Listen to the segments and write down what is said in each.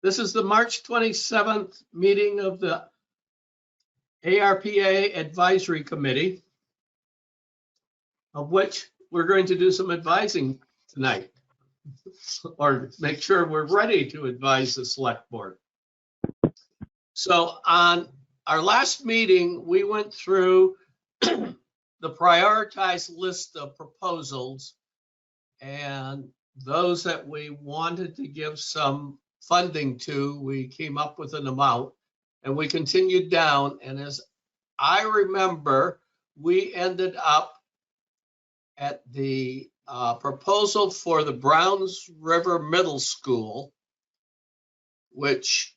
This is the March 27th meeting of the ARPA Advisory Committee, of which we're going to do some advising tonight, or make sure we're ready to advise the select board. So on our last meeting, we went through the prioritized list of proposals and those that we wanted to give some funding to. We came up with an amount and we continued down. And as I remember, we ended up at the proposal for the Browns River Middle School, which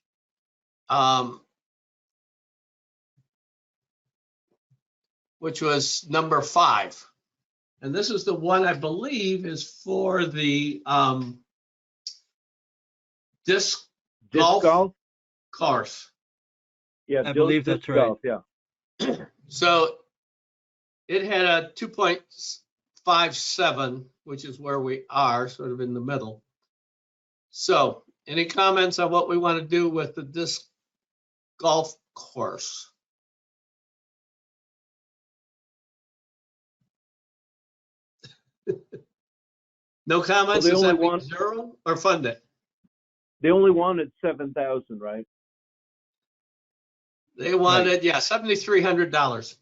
was number 5. And this is the one I believe is for the disc golf course. Yeah, I believe that's right. Golf, yeah. So it had a 2.57, which is where we are, sort of in the middle. So any comments on what we want to do with the disc golf course? No comments? Well, Does that mean 0 or fund it? They only wanted 7,000, right? They wanted, yeah, $7,300.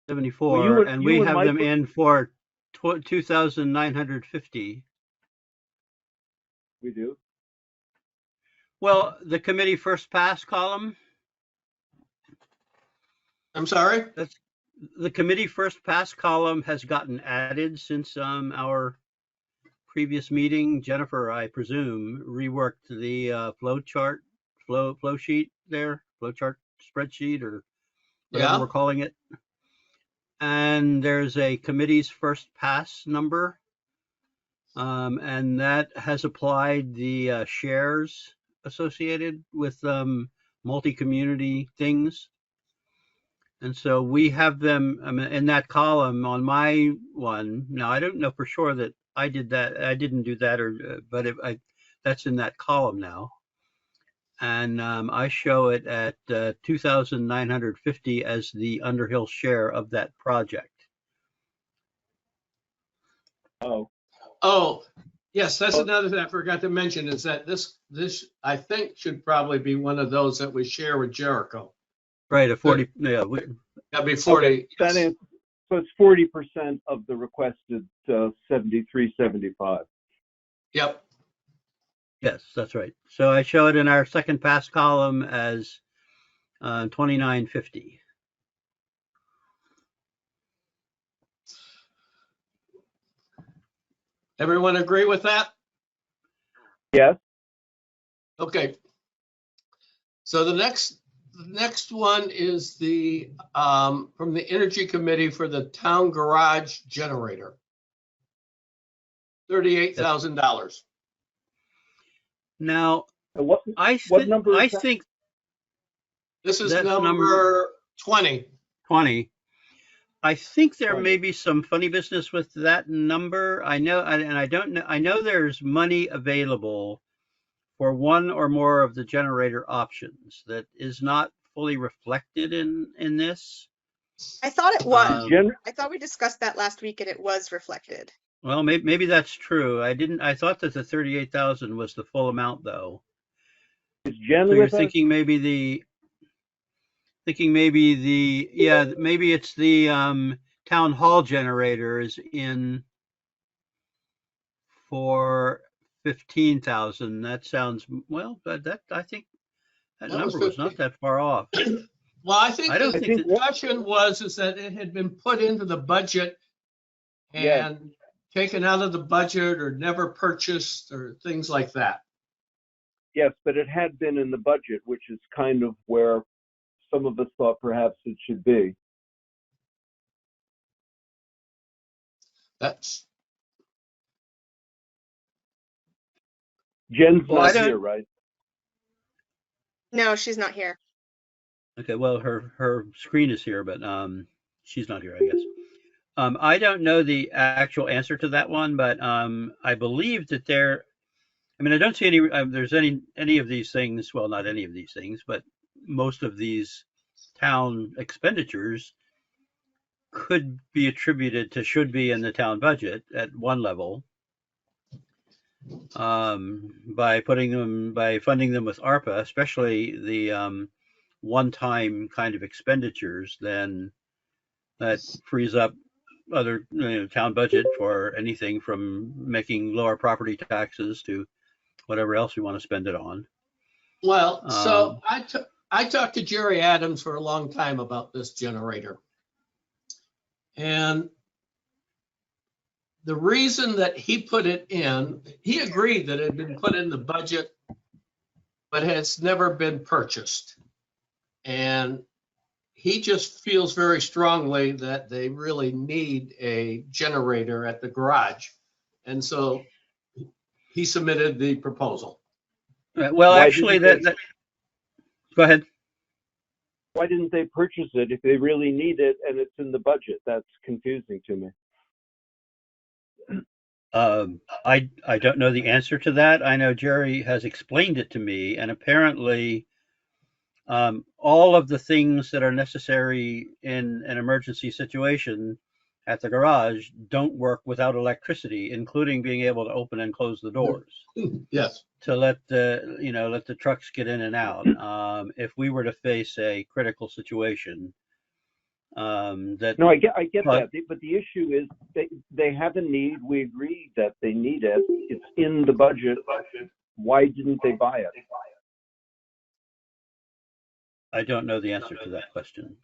74, Well, and we have them in for 2,950. We do. Well, the committee first pass column. I'm sorry? That's the committee first pass column has gotten added since our previous meeting. Jennifer, I presume, reworked the flow sheet there, flow chart spreadsheet, or whatever we're calling it. And there's a committee's first pass number, and that has applied the shares associated with multi-community things. And so we have them in that column on my one. Now, I don't know for sure that I did that. I didn't do that, but that's in that column now. And I show it at 2,950 as the Underhill share of that project. Oh, yes, that's another thing I forgot to mention, is that this I think should probably be one of those that we share with Jericho. Right, a 40. Yeah, that'd be 40. Okay. That is, so it's 40% of the requested 73.75. Yep. Yes, that's right. So I show it in our second pass column as 2950. Everyone agree with that? Yes. Okay. So the next one is the from the Energy Committee for the town garage generator. $38,000. Now, What number is I that? think This is number 20. 20. I think there may be some funny business with that number. I know, and I don't know. I know there's money available for one or more of the generator options that is not fully reflected in this. I thought it was. Gen- I thought we discussed that last week and it was reflected. Well, maybe that's true. I thought that the 38,000 was the full amount, though. Is Jen So you're with us? thinking maybe maybe it's the town hall generator is in for 15,000. That sounds, well, that I think that number was not that far off. Well, I think I the think question is that it had been put into the budget and taken out of the budget or never purchased or things like that. Yes, but it had been in the budget, which is kind of where some of us thought perhaps it should be. That's Jen's Well, not here, right? No, she's not here. Okay, well, her screen is here, but she's not here, I guess. I don't know the actual answer to that one, but I believe that I mean, I don't see there's any of these things, well, not any of these things, but most of these town expenditures could be attributed to, should be in the town budget at one level, by funding them with ARPA, especially the one-time kind of expenditures. Then that frees up other town budget for anything from making lower property taxes to whatever else we want to spend it on. Well, so I talked to Jerry Adams for a long time about this generator. And the reason that he put it in, he agreed that it had been put in the budget, but has never been purchased. And he just feels very strongly that they really need a generator at the garage. And so he submitted the proposal. Well, actually, go ahead. Why didn't they purchase it if they really need it and it's in the budget? That's confusing to me. I don't know the answer to that. I know Jerry has explained it to me, and apparently all of the things that are necessary in an emergency situation at the garage don't work without electricity, including being able to open and close the doors. Yes. To let the trucks get in and out. If we were to face a critical situation, No, I get that, but the issue is they have a need. We agree that they need it. It's in the budget. Why didn't they buy it? I don't know the answer to that question.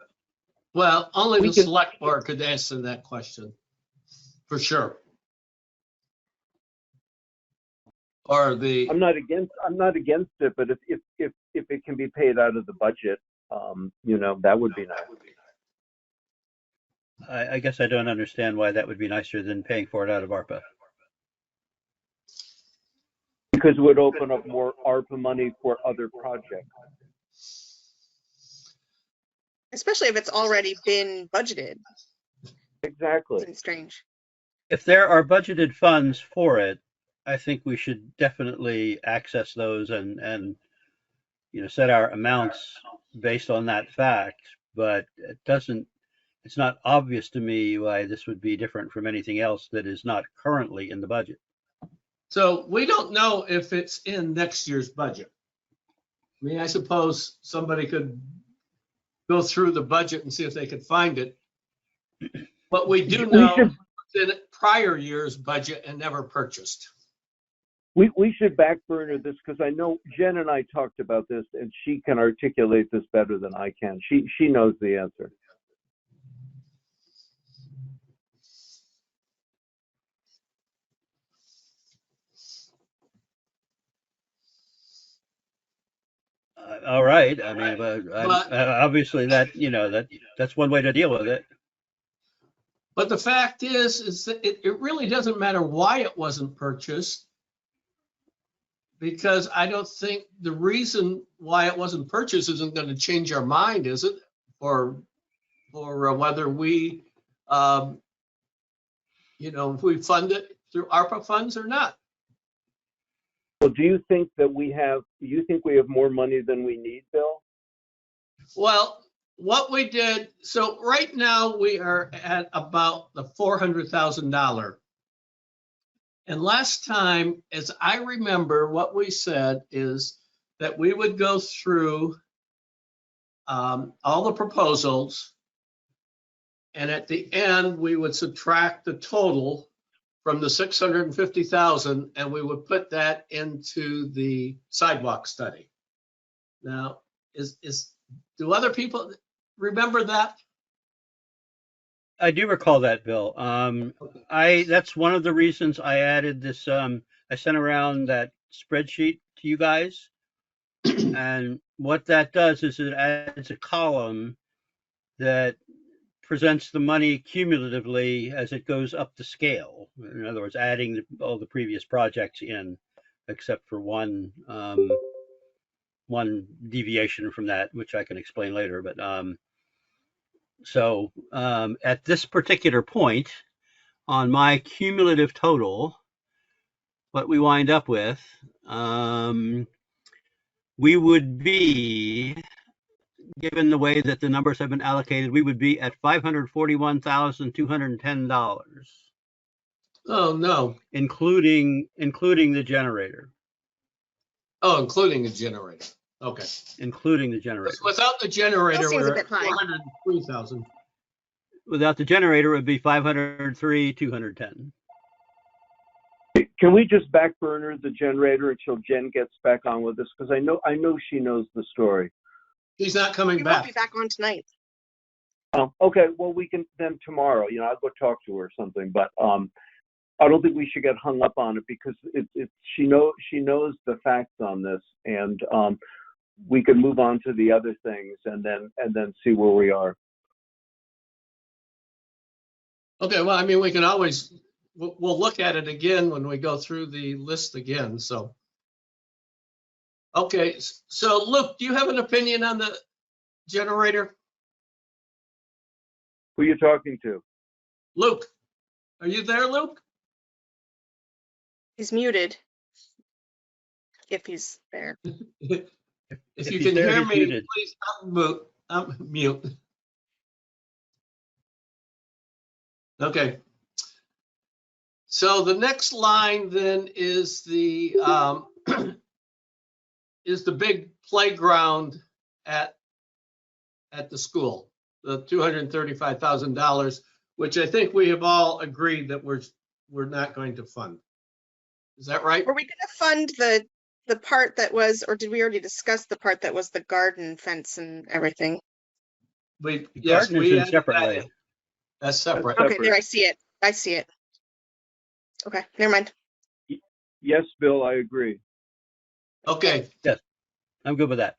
Well, only the select board could answer that question, for sure. Or the. I'm not against it, but if it can be paid out of the budget, that would be nice. I guess I don't understand why that would be nicer than paying for it out of ARPA. Because it would open up more ARPA money for other projects. Especially if it's already been budgeted. Exactly. It's strange. If there are budgeted funds for it, I think we should definitely access those and set our amounts based on that fact. But it's not obvious to me why this would be different from anything else that is not currently in the budget. So we don't know if it's in next year's budget. I mean, I suppose somebody could go through the budget and see if they could find it. But we do know it's in prior year's budget and never purchased. We should back burner this because I know Jen and I talked about this and she can articulate this better than I can. She knows the answer. All right. I mean, but obviously that's one way to deal with it. But the fact is that it really doesn't matter why it wasn't purchased, because I don't think the reason why it wasn't purchased isn't going to change our mind, is it? Or whether we, if we fund it through ARPA funds or not. Well, do you think we have more money than we need, Bill? Well, what we did, so right now we are at about the $400,000. And last time, as I remember, what we said is that we would go through all the proposals, and at the end, we would subtract the total from the 650,000, and we would put that into the sidewalk study. Now, do other people remember that? I do recall that, Bill. That's one of the reasons I added this. I sent around that spreadsheet to you guys, and what that does is it adds a column that presents the money cumulatively as it goes up the scale. In other words, adding all the previous projects in, except for one deviation from that, which I can explain later. But so at this particular point, on my cumulative total, what we wind up with we would be, given the way that the numbers have been allocated, we would be at $541,210, Oh, no. including the generator. Oh, including the generator. Okay. Including the generator. Without the generator, seems a we're bit at high. 403,000. Without the generator, it would be 503,210. Can we just back burner the generator until Jen gets back on with us? Because I know she knows the story. He's not coming We won't back. be back on tonight. Okay, well, we can then tomorrow. I'll go talk to her or something. But I don't think we should get hung up on it because she knows the facts on this, and we can move on to the other things and then see where we are. Okay, well, I mean, we can always, we'll look at it again when we go through the list again, so. Okay, so Luke, do you have an opinion on the generator? Who are you talking to? Luke, are you there, Luke? He's muted. If he's there. If you he's can there, hear he's me, muted. please unmute. Okay. So the next line then is the big playground at the school, the $235,000, which I think we have all agreed that we're not going to fund. Is that right? Were we going to fund the part that was, or did we already discuss the part that was the garden fence and everything? Yes, Garden is we in added separately. that in. That's separate. Okay, there, I see it. Okay, never mind. Yes, Bill, I agree. Okay. Yes, I'm good with that.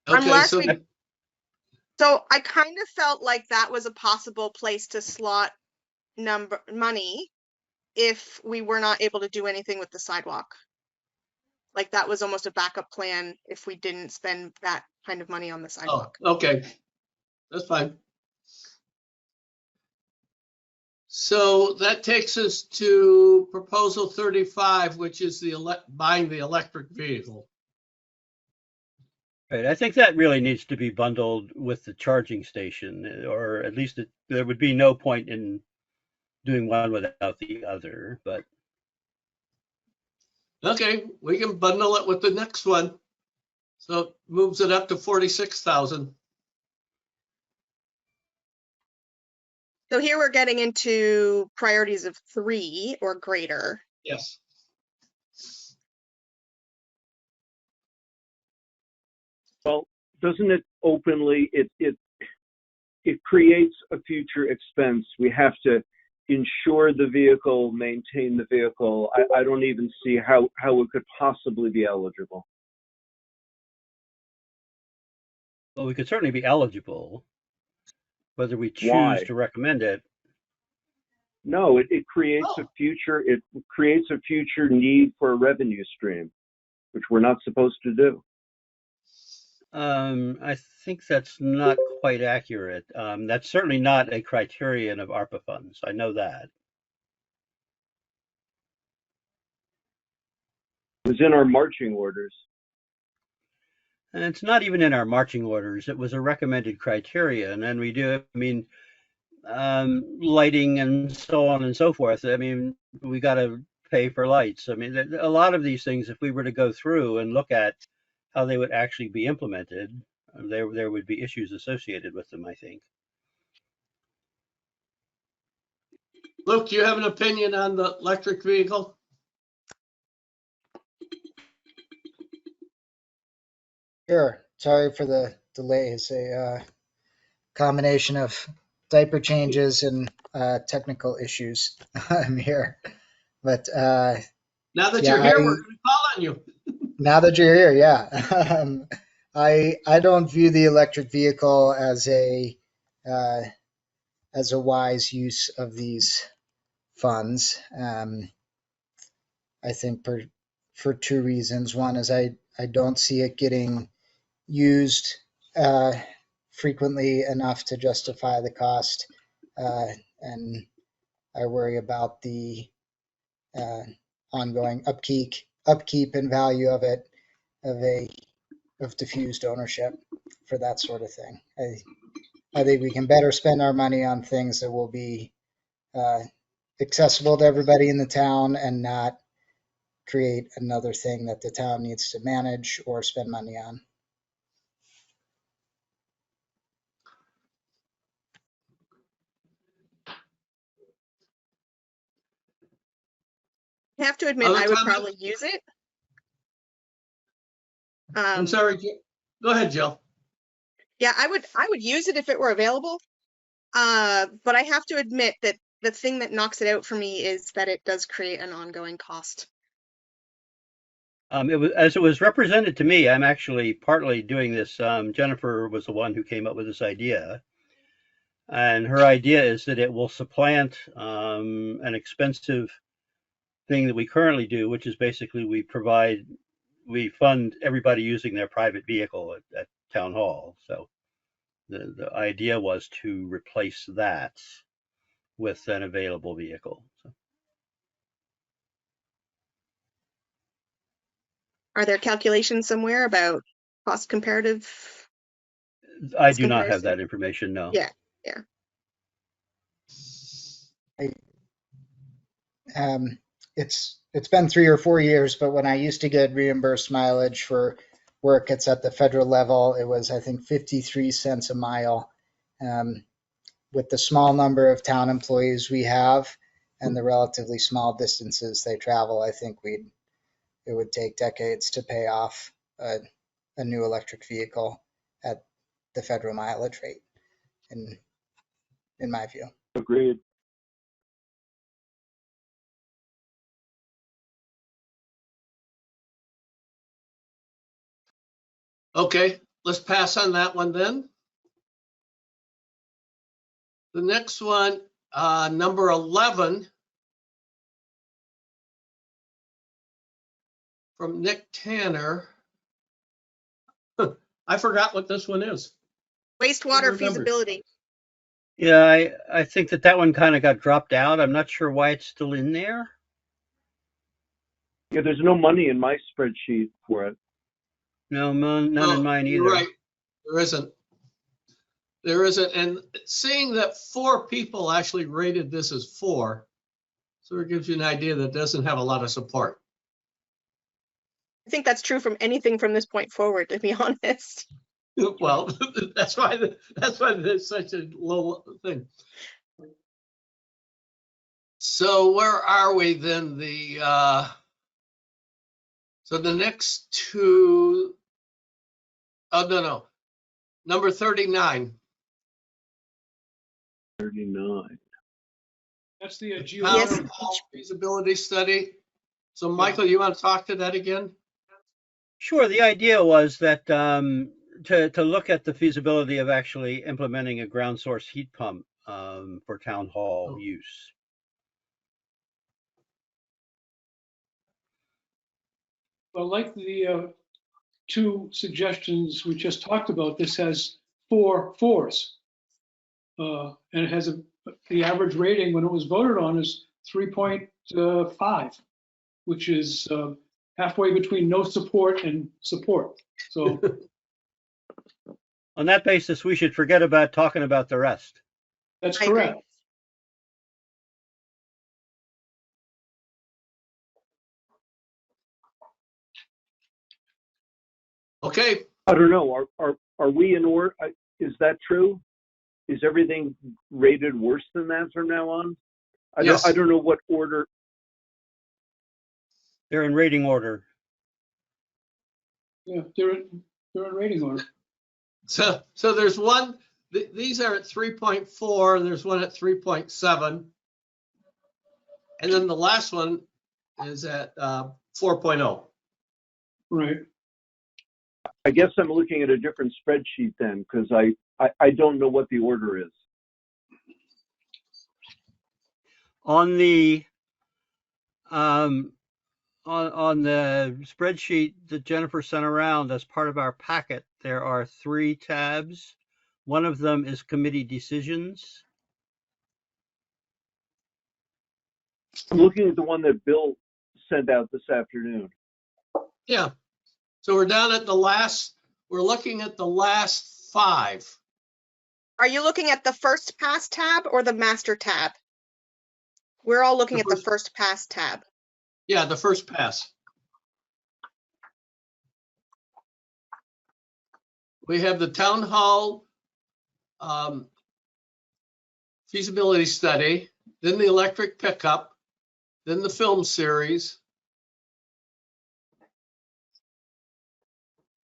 From Okay, last so week- So I kind of felt like that was a possible place to slot money if we were not able to do anything with the sidewalk. Like that was almost a backup plan if we didn't spend that kind of money on the sidewalk. okay, that's fine. So that takes us to proposal 35, which is buying the electric vehicle. Right, I think that really needs to be bundled with the charging station, or at least there would be no point in doing one without the other, but. Okay, we can bundle it with the next one. So it moves it up to 46,000. So here we're getting into priorities of 3 or greater. Yes. Well, doesn't it openly, it creates a future expense. We have to insure the vehicle, maintain the vehicle. I don't even see how it could possibly be eligible. Well, we could certainly be eligible, whether we choose Why? to recommend it. No, it creates a future need for a revenue stream, which we're not supposed to do. I think that's not quite accurate. That's certainly not a criterion of ARPA funds. I know that. It was in our marching orders. And it's not even in our marching orders. It was a recommended criteria. And then we do, I mean, lighting and so on and so forth. I mean, we got to pay for lights. I mean, a lot of these things, if we were to go through and look at how they would actually be implemented, there would be issues associated with them, I think. Luke, do you have an opinion on the electric vehicle? Sure. Sorry for the delay. It's a combination of diaper changes and technical issues. I'm here. But Now that yeah, you're here, we're going to call on you. now that you're here, yeah. I don't view the electric vehicle as a wise use of these funds. I think for 2 reasons. One is I don't see it getting used frequently enough to justify the cost, and I worry about the ongoing upkeep upkeep and value of it, of diffused ownership for that sort of thing. I think we can better spend our money on things that will be accessible to everybody in the town and not create another thing that the town needs to manage or spend money on. I have to admit, Other I would comments? probably use it. I'm sorry, go ahead, Jill. Yeah, I would use it if it were available. But I have to admit that the thing that knocks it out for me is that it does create an ongoing cost. As it was represented to me, I'm actually partly doing this. Jennifer was the one who came up with this idea. And her idea is that it will supplant an expensive thing that we currently do, which is basically we fund everybody using their private vehicle at town hall. So the idea was to replace that with an available vehicle. So. Are there calculations somewhere about cost comparative? I do not have that information, no. Yeah. It's been 3 or 4 years, but when I used to get reimbursed mileage for work, it's at the federal level. It was, I think, 53 cents a mile. With the small number of town employees we have and the relatively small distances they travel, I think it would take decades to pay off a new electric vehicle at the federal mileage rate, in my view. Agreed. Okay, let's pass on that one then. The next one, number 11, from Nick Tanner. I forgot what this one is. Wastewater remember. feasibility. Yeah, I think that one kind of got dropped out. I'm not sure why it's still in there. Yeah, there's no money in my spreadsheet for it. No, none in mine either. You're right, there isn't. There isn't, and seeing that 4 people actually rated this as 4, so it gives you an idea that it doesn't have a lot of support. I think that's true from anything from this point forward, to be honest. Well, that's why there's such a low thing. So where are we then? So the next two, oh, no. Number 39. 39. That's the Town Yes. Hall feasibility study. So Michael, you want to talk to that again? Sure. The idea was that to look at the feasibility of actually implementing a ground source heat pump for town hall use. Well, like the 2 suggestions we just talked about, this has 4 fours. And it has the average rating when it was voted on is 3.5, which is halfway between no support and support. So On that basis, we should forget about talking about the rest. that's I agree. correct. Okay, I don't know. Are we in order? Is that true? Is everything rated worse than that from now on? Yes. I don't know what order. They're in rating order. Yeah, they're in rating order. so there's one, these are at 3.4, there's one at 3.7. And then the last one is at 4.0. Right. I guess I'm looking at a different spreadsheet then, because I don't know what the order is. On the on the spreadsheet that Jennifer sent around as part of our packet, there are 3 tabs. One of them is committee decisions. I'm looking at the one that Bill sent out this afternoon. Yeah. So we're down at the last, we're looking at the last 5. Are you looking at the first pass tab or the master tab? We're all looking The at the first- first pass tab. Yeah, the first pass. We have the town hall feasibility study, then the electric pickup, then the film series,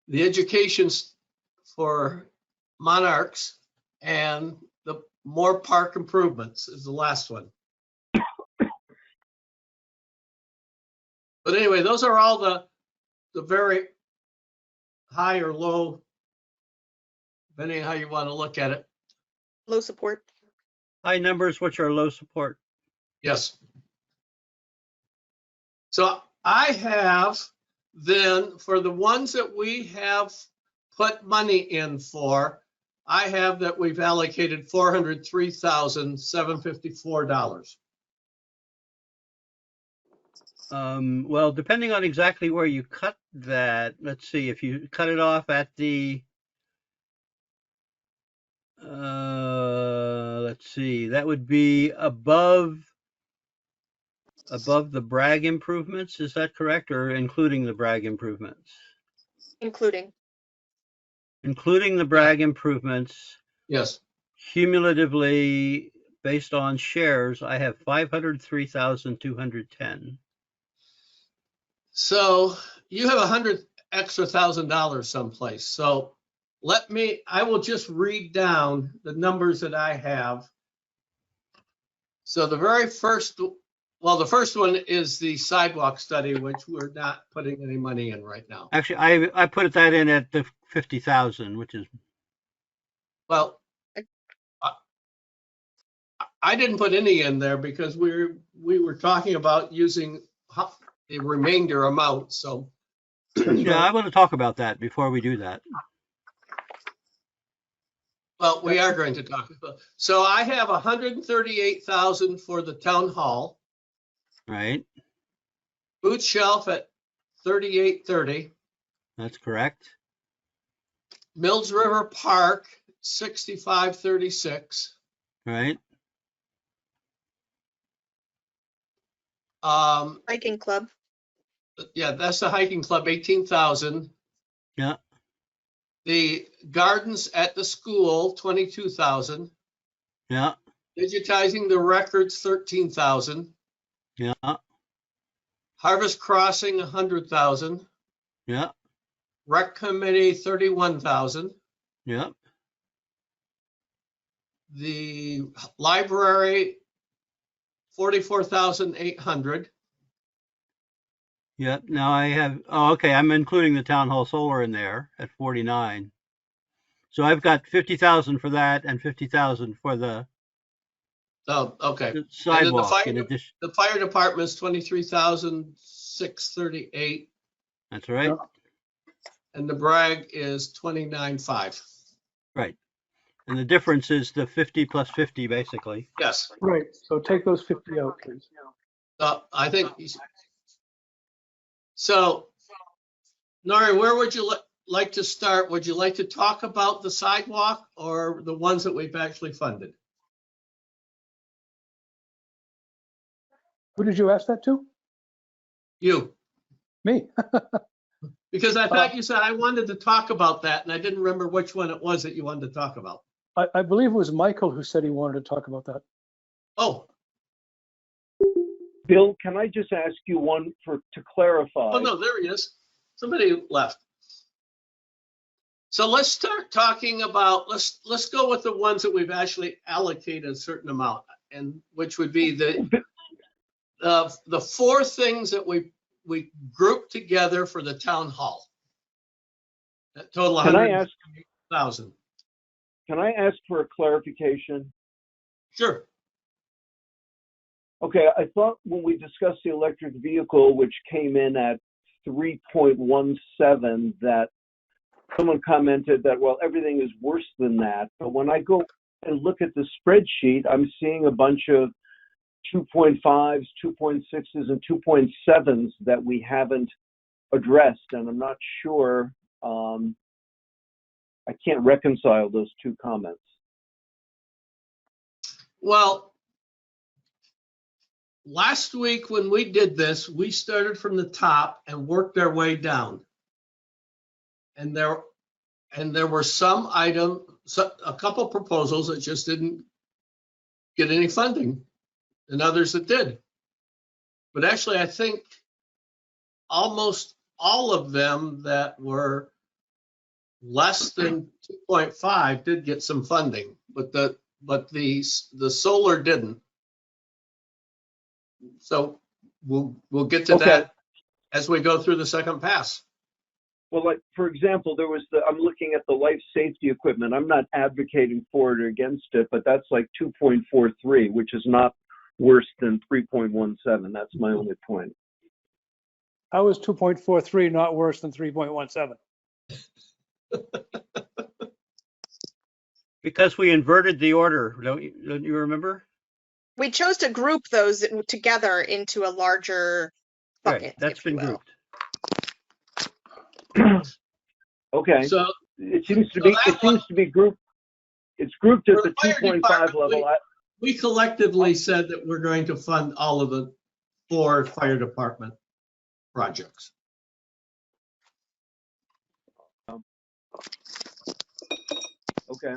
the education for Monarchs, and the more park improvements is the last one. But anyway, those are all the very high or low, depending on how you want to look at it. Low support. High numbers, which are low support. Yes. So I have then, for the ones that we have put money in for, I have that we've allocated $403,754. Well, depending on exactly where you cut that, let's see, if you cut it off at the, let's see, that would be above the Bragg improvements, is that correct? Or including the Bragg improvements? Including. Including the Bragg improvements, Yes. cumulatively, based on shares, I have 503,210. So you have $100,000 extra someplace. So I will just read down the numbers that I have. So the very first, well, the first one is the sidewalk study, which we're not putting any money in right now. Actually, I put that in at the 50,000, which is, Well, I didn't put any in there because we were talking about using the remainder amount, so. yeah, I want to talk about that before we do that. Well, we are going to talk about, so I have 138,000 for the town hall, Right, boot shelf at 3830, that's correct. Mills River Park, 6536. Right, Hiking club. Yeah, that's the hiking club, 18,000. yeah, The gardens at the school, 22,000. yeah, Digitizing the records, 13,000. yeah, Harvest Crossing, 100,000. yeah, Rec Committee, 31,000. yeah, The library, 44,800. yeah. Now I have, oh, okay, I'm including the town hall solar in there at 49. So I've got 50,000 for that and 50,000 for the Oh, okay. sidewalk in addition. The fire department's 23,638, That's right. and the Bragg is 29,500. Right. And the difference is the 50 plus 50, basically. Yes. Right, so take those 50 out, please. I think. So, Nori, where would you like to start? Would you like to talk about the sidewalk or the ones that we've actually funded? Who did you ask that to? You, Me. because I thought you said I wanted to talk about that, and I didn't remember which one it was that you wanted to talk about. I believe it was Michael who said he wanted to talk about that. Oh, Bill, can I just ask you one to clarify? oh no, there he is. Somebody left. So let's start talking about, let's go with the ones that we've actually allocated a certain amount, and which would be the 4 things that we grouped together for the town hall. That total Can I ask? 100,000. Can I ask for a clarification? Sure. Okay, I thought when we discussed the electric vehicle, which came in at 3.17, that someone commented that, well, everything is worse than that. But when I go and look at the spreadsheet, I'm seeing a bunch of 2.5s, 2.6s, and 2.7s that we haven't addressed, and I'm not sure, I can't reconcile those two comments. Well, last week when we did this, we started from the top and worked our way down. And there were some a couple proposals that just didn't get any funding, and others that did. But actually, I think almost all of them that were less than 2.5 did get some funding, but the solar didn't. So we'll get to Okay. that as we go through the second pass. Well, like, for example, I'm looking at the life safety equipment. I'm not advocating for it or against it, but that's like 2.43, which is not worse than 3.17. That's my only point. I was 2.43, not worse than 3.17. Because we inverted the order, don't you remember? We chose to group those together into a larger bucket. Right, that's if you been will. grouped. Okay. So It seems to So be. that It seems to be grouped. It's grouped at For the the fire 2.5 department, level. we collectively said that we're going to fund all of the 4 fire department projects. Okay.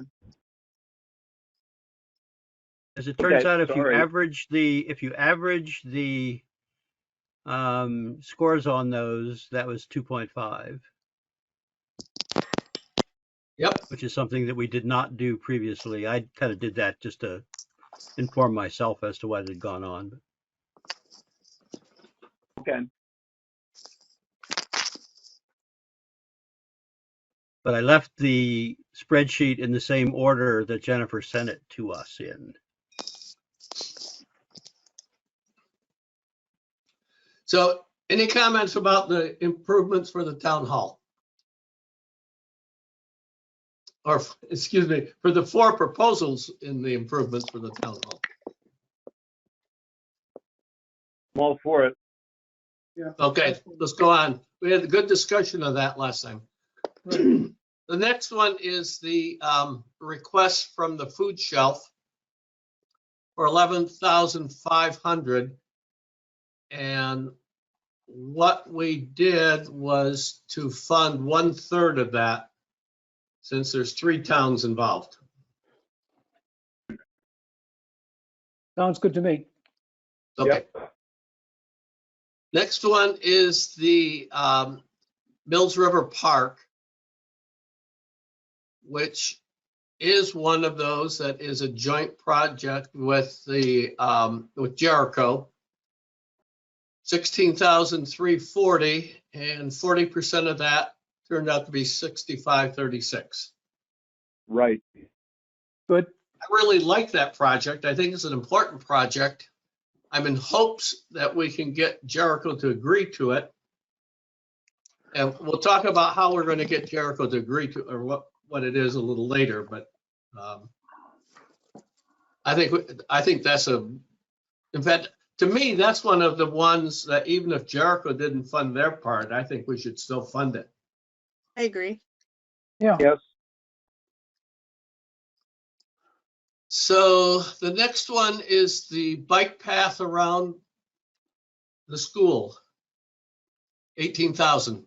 As it turns Okay, out, if you sorry. average the scores on those, that was 2.5, Yep. which is something that we did not do previously. I kind of did that just to inform myself as to what had gone on. Okay. But I left the spreadsheet in the same order that Jennifer sent it to us in. So any comments about the improvements for the town hall? Or, excuse me, for the 4 proposals in the improvements for the town hall? I'm all for it. Yeah. Okay, let's go on. We had a good discussion of that last time. Right. The next one is the request from the food shelf for 11,500. And what we did was to fund 1/3 of that, since there's 3 towns involved. Sounds good to me. Okay. Yep. Next one is the Mills River Park, which is one of those that is a joint project with the with Jericho. 16,340, and 40% of that turned out to be 6536. Right. Good. I really like that project. I think it's an important project. I'm in hopes that we can get Jericho to agree to it. And we'll talk about how we're going to get Jericho to agree to, or what it is a little later. But I think that's in fact, to me, that's one of the ones that even if Jericho didn't fund their part, I think we should still fund it. I agree. Yeah. Yes. So the next one is the bike path around the school, 18,000.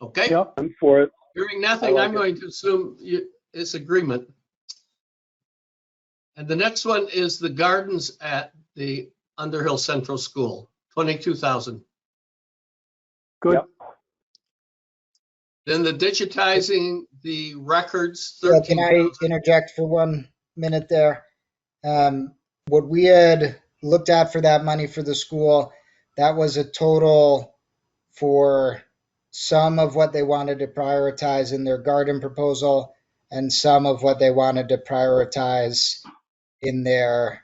Okay, Yep. I'm for it. hearing I nothing, like I'm it. going to assume it's agreement. And the next one is the gardens at the Underhill Central School, 22,000. Good. Yep. Then the digitizing the records, Yeah, can I 13,000. interject for 1 minute there? What we had looked at for that money for the school, that was a total for some of what they wanted to prioritize in their garden proposal and some of what they wanted to prioritize in their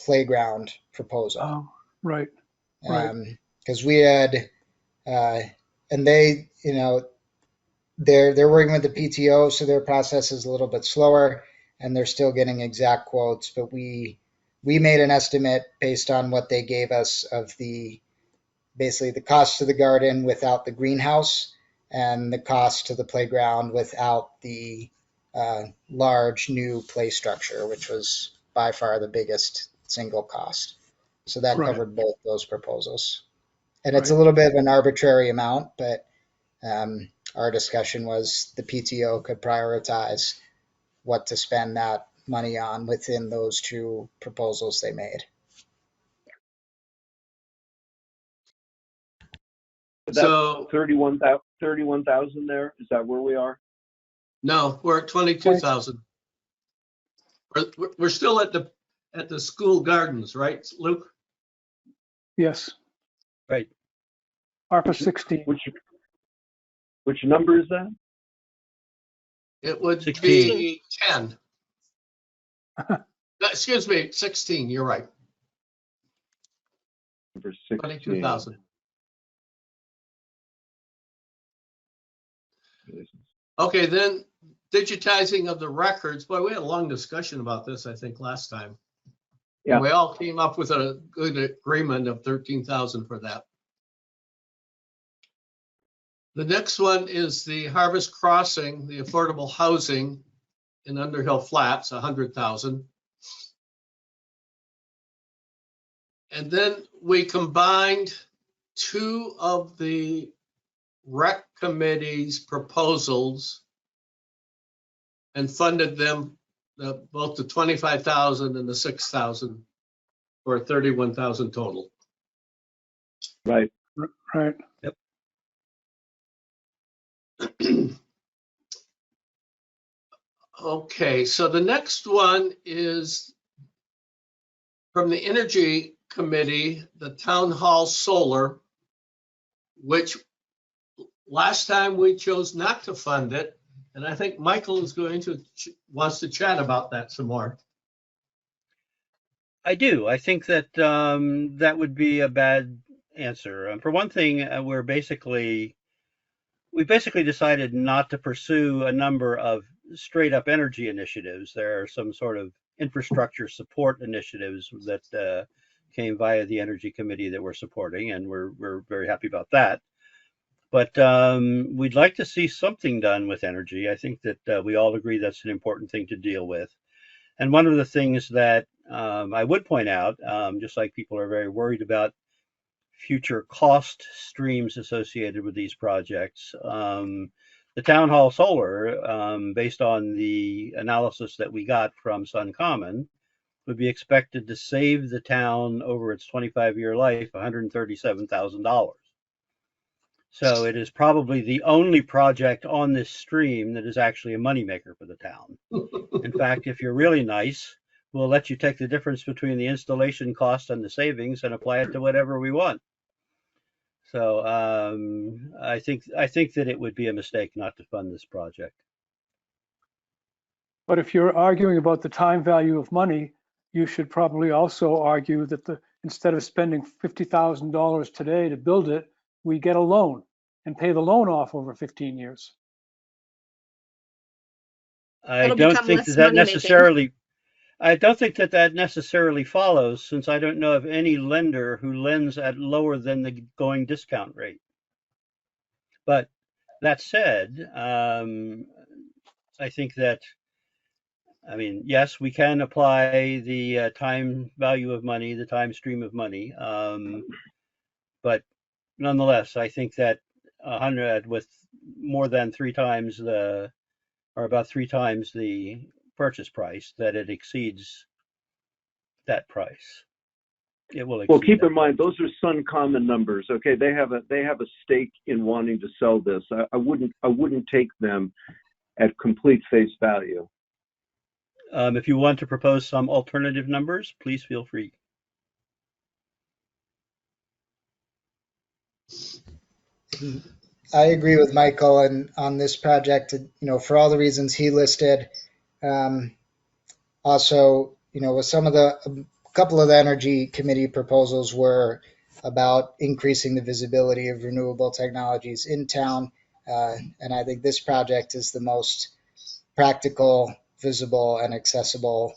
playground proposal. Oh, right. Right. Because we had, and they, they're working with the PTO, so their process is a little bit slower, and they're still getting exact quotes. But we made an estimate based on what they gave us of basically the cost to the garden without the greenhouse and the cost to the playground without the large new play structure, which was by far the biggest single cost. So that Right. covered both those proposals. And it's a Right. little bit of an arbitrary amount, but our discussion was the PTO could prioritize what to spend that money on within those two proposals they made. So, 31,000 there, is that where we are? no, we're at 22,000. We're still at the school gardens, right, Luke? Yes, Right. ARPA 16. Which number is that? It would 16. be 10. No, excuse me, 16, you're right, Number 16. 22,000. Okay, then digitizing of the records. Boy, we had a long discussion about this, I think, last time. Yeah. We all came up with a good agreement of 13,000 for that. The next one is the Harvest Crossing, the affordable housing in Underhill Flats, 100,000. And then we combined two of the rec committee's proposals and funded them, both the 25,000 and the 6,000 for 31,000 total. Right. Right. Okay, so the next one is from the Energy Committee, the Town Hall Solar, which last time we chose not to fund it. And I think Michael is wants to chat about that some more. I do. I think that that would be a bad answer. For one thing, we basically decided not to pursue a number of straight up energy initiatives. There are some sort of infrastructure support initiatives that came via the Energy Committee that we're supporting, and we're very happy about that. But we'd like to see something done with energy. I think that we all agree that's an important thing to deal with. And one of the things that I would point out, just like people are very worried about future cost streams associated with these projects, the Town Hall Solar, based on the analysis that we got from Sun Common, would be expected to save the town over its 25-year life $137,000. So it is probably the only project on this stream that is actually a moneymaker for the town. In fact, if you're really nice, we'll let you take the difference between the installation cost and the savings and apply it to whatever we want. So I think that it would be a mistake not to fund this project. But if you're arguing about the time value of money, you should probably also argue that instead of spending $50,000 today to build it, we get a loan and pay the loan off over 15 years. I It'll don't become think less that money-making. necessarily. I don't think that necessarily follows, since I don't know of any lender who lends at lower than the going discount rate. But that said, I think that, yes, we can apply the time value of money, the time stream of money, but nonetheless, I think that 100 with more than about three times the purchase price, that it exceeds that price. It will exceed. Well, keep that in mind, those are Sun Common numbers. Okay, they have a stake in wanting to sell this. I wouldn't take them at complete face value. If you want to propose some alternative numbers, please feel free. I agree with Michael and on this project, for all the reasons he listed. Also, with a couple of the Energy Committee proposals were about increasing the visibility of renewable technologies in town. And I think this project is the most practical, visible, and accessible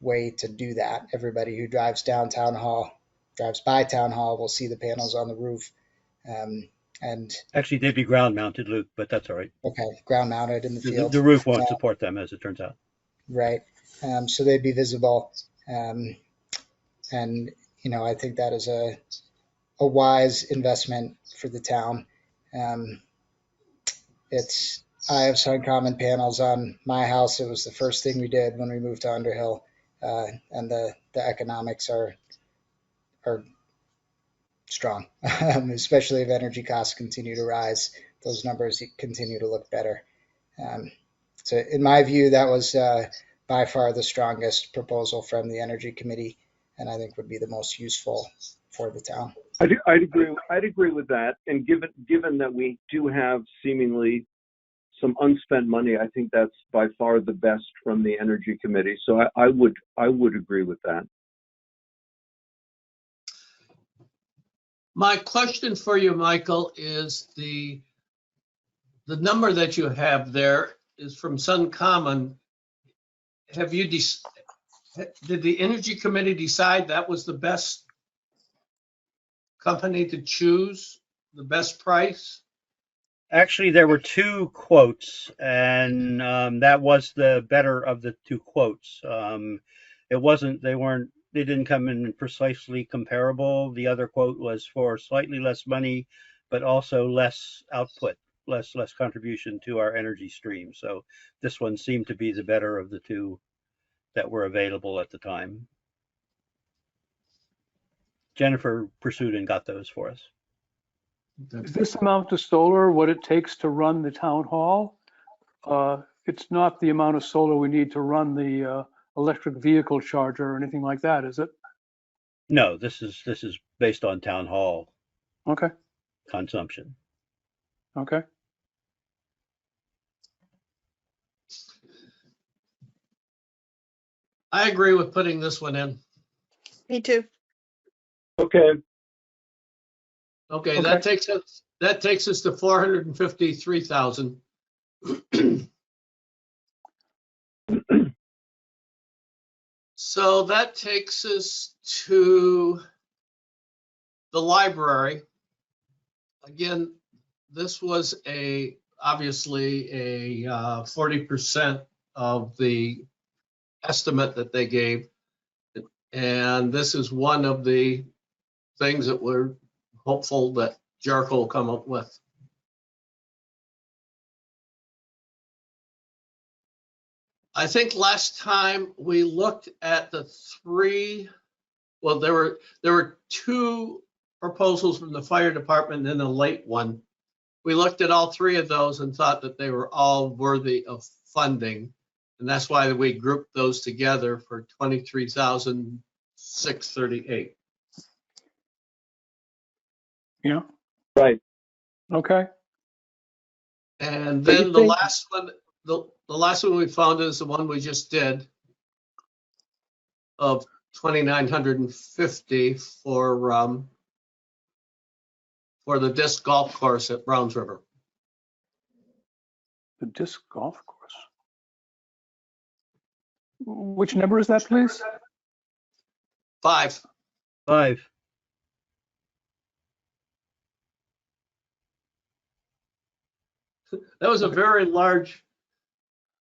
way to do that. Everybody who drives by Town Hall will see the panels on the roof. And Actually, they'd be ground mounted, Luke, but that's all right. okay, ground mounted in the field. The roof won't support them, as it turns out. Right. So they'd be visible. And, I think that is a wise investment for the town. I have sun common panels on my house. It was the first thing we did when we moved to Underhill. And the economics are strong, especially if energy costs continue to rise. Those numbers continue to look better. So in my view, that was by far the strongest proposal from the Energy Committee, and I think would be the most useful for the town. I'd agree with that. And given that we do have seemingly some unspent money, I think that's by far the best from the Energy Committee. So I would agree with that. My question for you, Michael, is the number that you have there is from Sun Common. Did the Energy Committee decide that was the best company to choose, the best price? Actually, there were two quotes, and that was the better of the two quotes. They didn't come in precisely comparable. The other quote was for slightly less money, but also less output, less contribution to our energy stream. So this one seemed to be the better of the two that were available at the time. Jennifer pursued and got those for us. Is this amount of solar what it takes to run the town hall? It's not the amount of solar we need to run the electric vehicle charger or anything like that, is it? No, this is based on town hall Okay, consumption. okay. I agree with putting this one in. Me too. Okay. Okay, Okay. that takes us to 453,000. So that takes us to the library. Again, this was obviously a 40% of the estimate that they gave. And this is one of the things that we're hopeful that Jericho will come up with. I think last time we looked at there were two proposals from the fire department and a late one. We looked at all three of those and thought that they were all worthy of funding. And that's why we grouped those together for $23,638. Yeah, Right. okay. And But you then the think- last one, the last one we found is the one we just did of 2,950 for the disc golf course at Browns River. The disc golf course. Which number is that, please? 5. 5. That was a very large,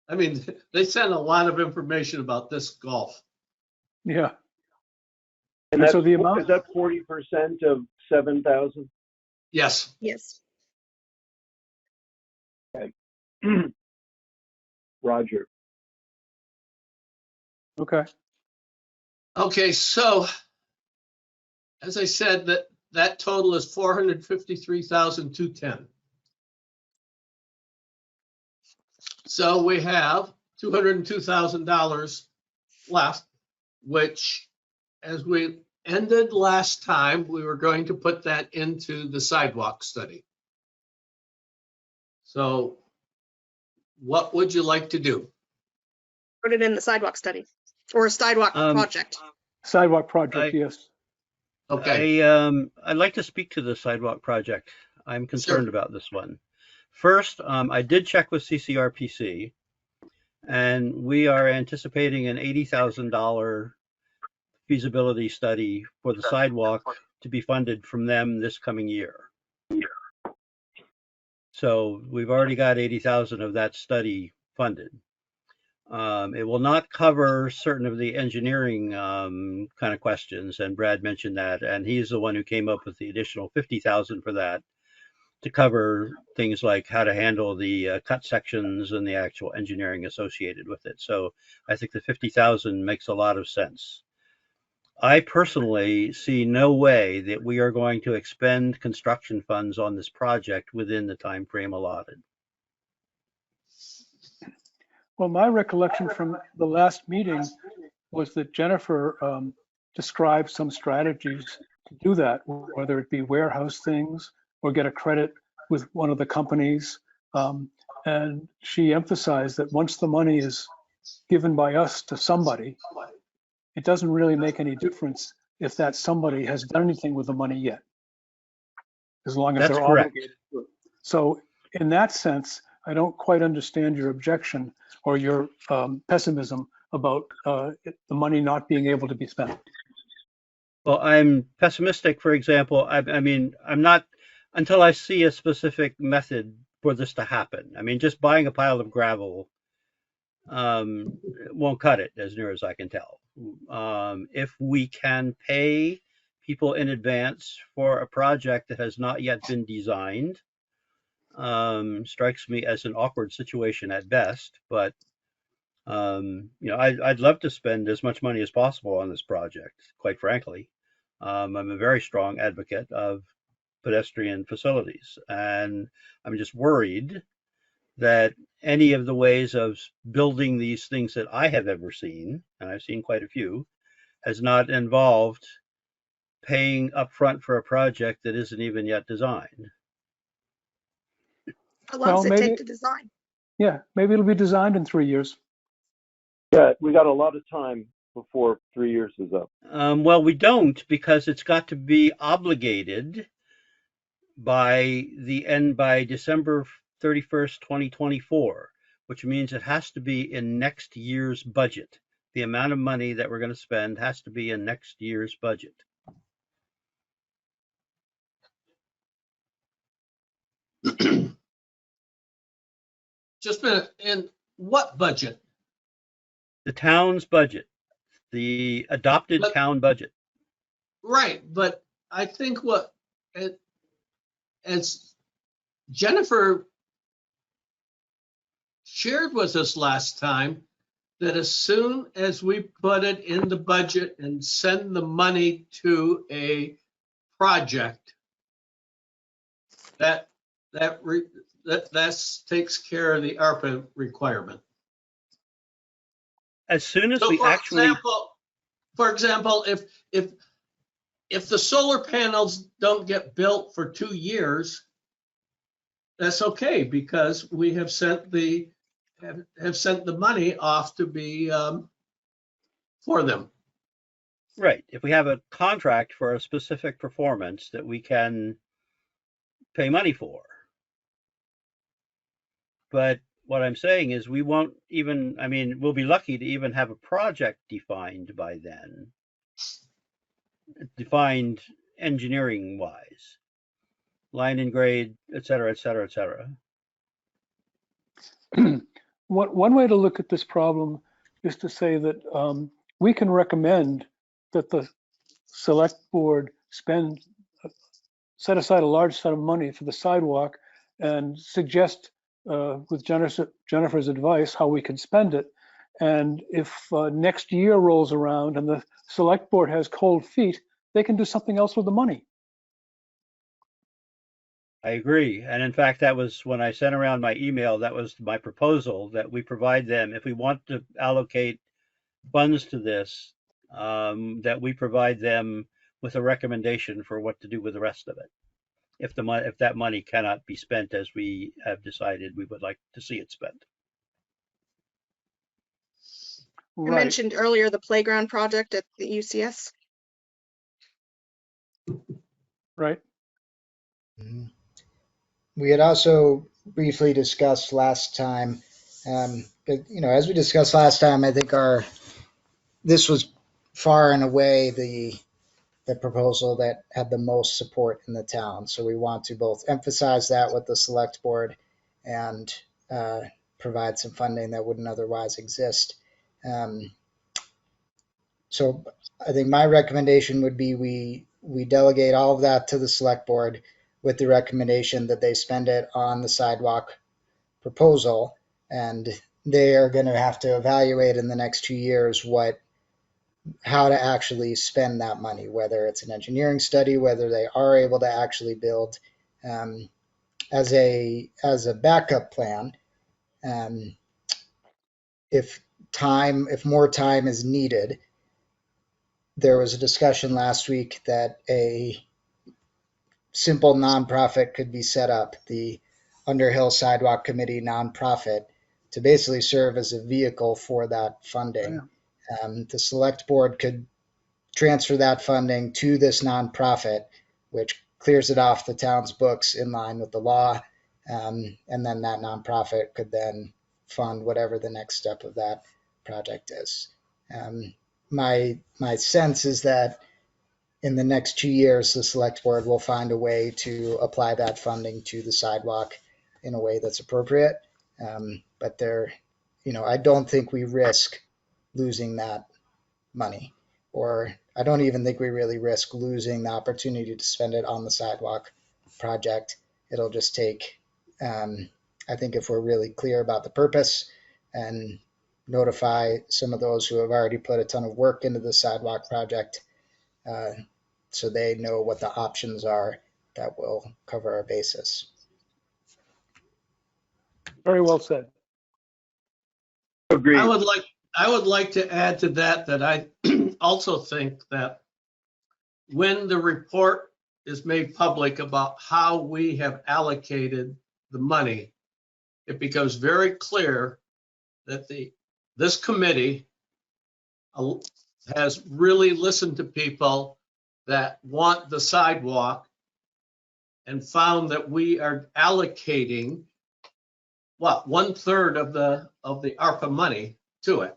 they sent a lot of information about disc golf. Yeah, And And so that's, the amount- is that 40% of 7,000? Yes. Yes. Roger. okay. Okay, so as I said, that total is 453,210. So we have $202,000 left, which, as we ended last time, we were going to put that into the sidewalk study. So what would you like to do? Put it in the sidewalk study or a sidewalk project. Sidewalk project, yes. Okay, I'd like to speak to the sidewalk project. I'm concerned about this one. First, I did check with CCRPC, And we are anticipating an $80,000 feasibility study for the sidewalk to be funded from them this coming year. So we've already got 80,000 of that study funded. It will not cover certain of the engineering kind of questions, and Brad mentioned that, and he's the one who came up with the additional 50,000 for that to cover things like how to handle the cut sections and the actual engineering associated with it. So I think the 50,000 makes a lot of sense. I personally see no way that we are going to expend construction funds on this project within the time frame allotted. Well, my recollection from the last meeting was that Jennifer described some strategies to do that, whether it be warehouse things or get a credit with one of the companies. And she emphasized that once the money is given by us to somebody, it doesn't really make any difference if that somebody has done anything with the money yet, as long as That's they're correct. obligated to it. So in that sense, I don't quite understand your objection or your pessimism about the money not being able to be spent. Well, I'm pessimistic, for example. I mean, I'm not until I see a specific method for this to happen. I mean, just buying a pile of gravel won't cut it, as near as I can tell. If we can pay people in advance for a project that has not yet been designed, strikes me as an awkward situation at best. But you know, I'd love to spend as much money as possible on this project, quite frankly. I'm a very strong advocate of pedestrian facilities, and I'm just worried that any of the ways of building these things that I have ever seen, and I've seen quite a few, has not involved paying upfront for a project that isn't even yet designed. How long does Well, it take maybe, to design? yeah, maybe it'll be designed in 3 years. Yeah, we got a lot of time before 3 years is up. Well, we don't, because it's got to be obligated by the end by December 31st, 2024, which means it has to be in next year's budget. The amount of money that we're going to spend has to be in next year's budget. Just a minute, in what budget? The town's budget, the adopted But- town budget. Right, but I think as Jennifer shared with us last time, that as soon as we put it in the budget and send the money to a project, that takes care of the ARPA requirement. As soon as So we actually, for example, if the solar panels don't get built for 2 years, that's okay, because we have sent the money off to be for them. right, if we have a contract for a specific performance that we can pay money for. But what I'm saying is we won't even, I mean, we'll be lucky to even have a project defined by then, defined engineering wise, line and grade, et cetera, et cetera, et cetera. One way to look at this problem is to say that we can recommend that the select board set aside a large sum of money for the sidewalk and suggest with Jennifer's advice how we can spend it. And if next year rolls around and the select board has cold feet, they can do something else with the money. I agree. And in fact, that was when I sent around my email, that was my proposal, that we provide them, if we want to allocate funds to this, that we provide them with a recommendation for what to do with the rest of it. If that money cannot be spent as we have decided we would like to see it spent. You Right. mentioned earlier the playground project at the UCS. Right. We had also briefly discussed last time as we discussed last time, I think this was far and away the proposal that had the most support in the town. So we want to both emphasize that with the select board and provide some funding that wouldn't otherwise exist. So I think my recommendation would be we delegate all of that to the select board with the recommendation that they spend it on the sidewalk proposal, and they are going to have to evaluate in the next 2 years how to actually spend that money, whether it's an engineering study, whether they are able to actually build as a backup plan. If more time is needed, there was a discussion last week that a simple nonprofit could be set up, the Underhill Sidewalk Committee nonprofit, to basically serve as a vehicle for that funding. The select board could transfer that funding to this nonprofit, which clears it off the town's books in line with the law. And then that nonprofit could then fund whatever the next step of that project is. My sense is that in the next 2 years, the select board will find a way to apply that funding to the sidewalk in a way that's appropriate. But I don't think we risk losing that money, or I don't even think we really risk losing the opportunity to spend it on the sidewalk project. It'll just take, I think if we're really clear about the purpose and notify some of those who have already put a ton of work into the sidewalk project, so they know what the options are, that will cover our basis. Very well said. Agreed. I would like to add to that I also think that when the report is made public about how we have allocated the money, it becomes very clear that this committee has really listened to people that want the sidewalk and found that we are allocating 1/3 of the ARPA money to it.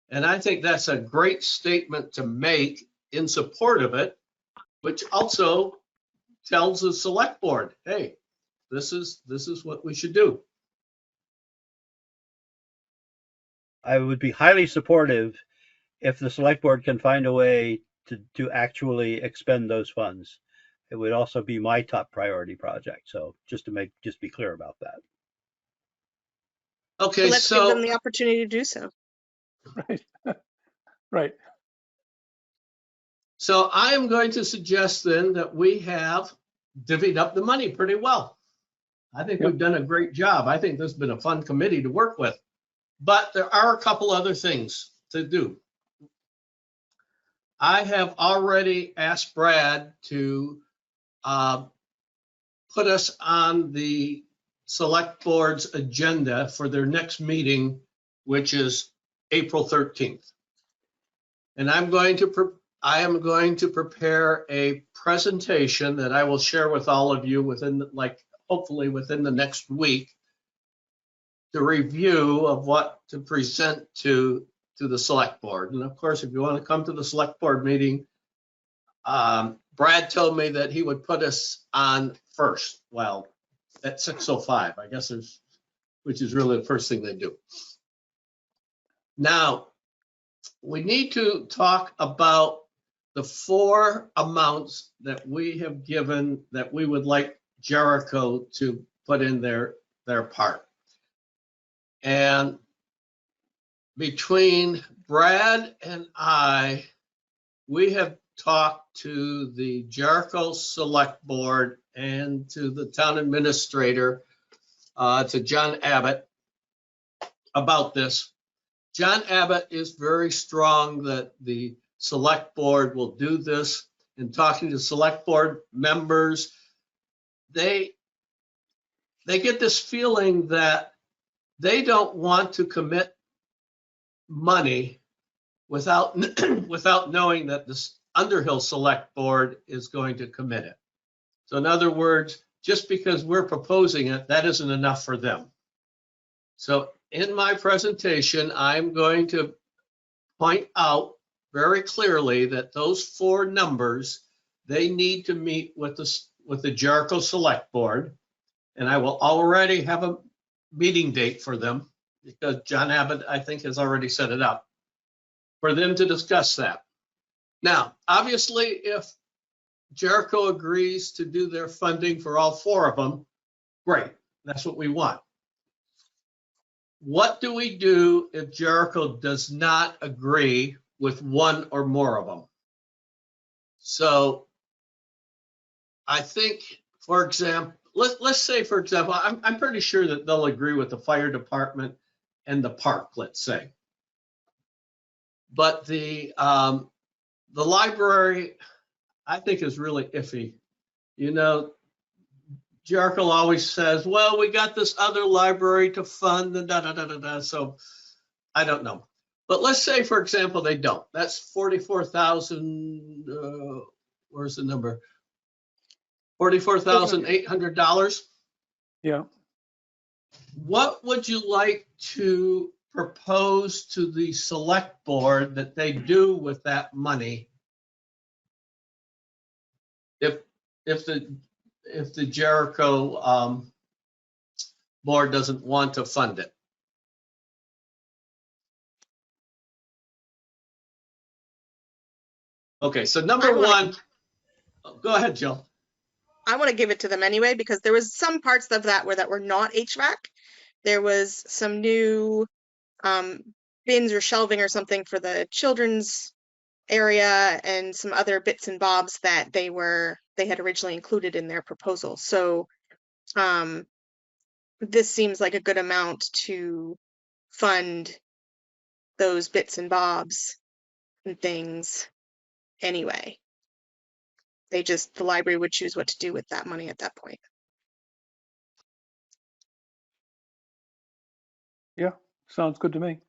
And I think that's a great statement to make in support of it, which also tells the select board, hey, this is what we should do. I would be highly supportive if the select board can find a way to actually expend those funds. It would also be my top priority project. So just be clear about that. Okay, Let's give them the opportunity to do so. Right. Right. So I am going to suggest then that we have divvied up the money pretty well. I think we've done a great job. I think this has been a fun committee to work with. But there are a couple other things to do. I have already asked Brad to put us on the select board's agenda for their next meeting, which is April 13th. And I am going to prepare a presentation that I will share with all of you hopefully within the next week, the review of what to present to the select board. And of course, if you want to come to the select board meeting, Brad told me that he would put us on first. Well, at 6:05, I guess, which is really the first thing they do. Now, we need to talk about the 4 amounts that we have given that we would like Jericho to put in their part. And between Brad and I, we have talked to the Jericho Select Board and to the town administrator, to John Abbott, about this. John Abbott is very strong that the select board will do this. In talking to select board members, they get this feeling that they don't want to commit money without knowing that the Underhill Select Board is going to commit it. So in other words, just because we're proposing it, that isn't enough for them. So in my presentation, I'm going to point out very clearly that those 4 numbers, they need to meet with the Jericho Select Board. And I will already have a meeting date for them because John Abbott, I think, has already set it up for them to discuss that. Now, obviously, if Jericho agrees to do their funding for all 4 of them, great. That's what we want. What do we do if Jericho does not agree with 1 or more of them? So I think, for example, let's say, for example, I'm pretty sure that they'll agree with the fire department and the park, let's say. But the library, I think, is really iffy. You know, Jericho always says, well, we got this other library to fund, and da-da-da-da-da, so I don't know. But let's say, for example, they don't. That's 44,000, where's the number? $44,800. Yeah. What would you like to propose to the select board that they do with that money if the Jericho board doesn't want to fund it? Okay, so number 1, go ahead, Jill. I want to give it to them anyway, because there was some parts of that were not HVAC. There was some new bins or shelving or something for the children's area and some other bits and bobs that they had originally included in their proposal. So this seems like a good amount to fund those bits and bobs and things anyway. The library would choose what to do with that money at that point. Yeah, sounds good to me.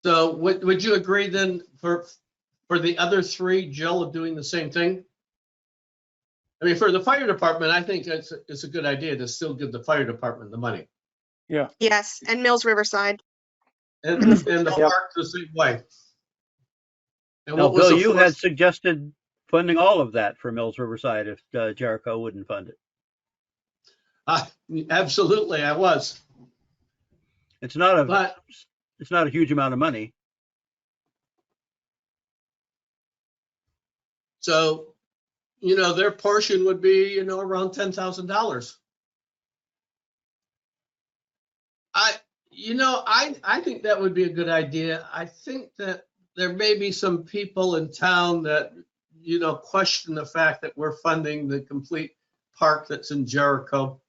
So would you agree then for the other 3, Jill, of doing the same thing? I mean, for the fire department, I think it's a good idea to still give the fire department the money. Yeah. Yes, and Mills Riverside. And the park the same way. And Now, what was Bill, the you 4th? had suggested funding all of that for Mills Riverside if Jericho wouldn't fund it. Absolutely, I was. It's not But a huge amount of money. so, their portion would be, around $10,000. I think that would be a good idea. I think that there may be some people in town that, question the fact that we're funding the complete park that's in Jericho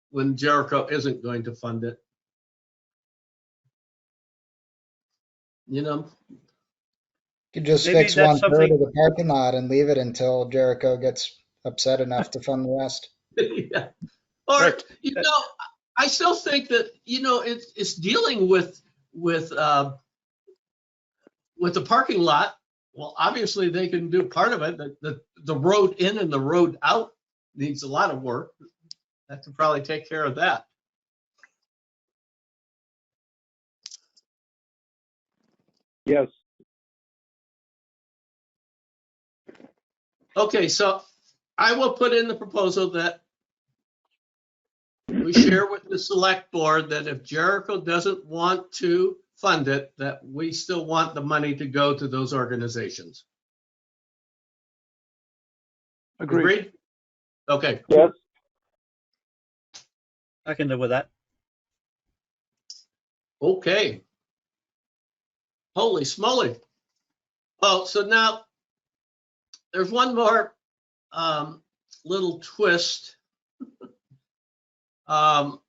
when Jericho isn't going to fund it. You could just Maybe fix that's 1/3 something- of the parking lot and leave it until Jericho gets upset enough to fund the rest. Yeah. Or, Right. I still think that, it's dealing with the parking lot. Well, obviously they can do part of it. The road in and the road out needs a lot of work. That can probably take care of that. Yes. Okay, so I will put in the proposal that we share with the select board that if Jericho doesn't want to fund it, that we still want the money to go to those organizations. Agreed. Okay. Yes. I can live with that. Okay. Holy smoly. Oh, so now there's one more little twist. What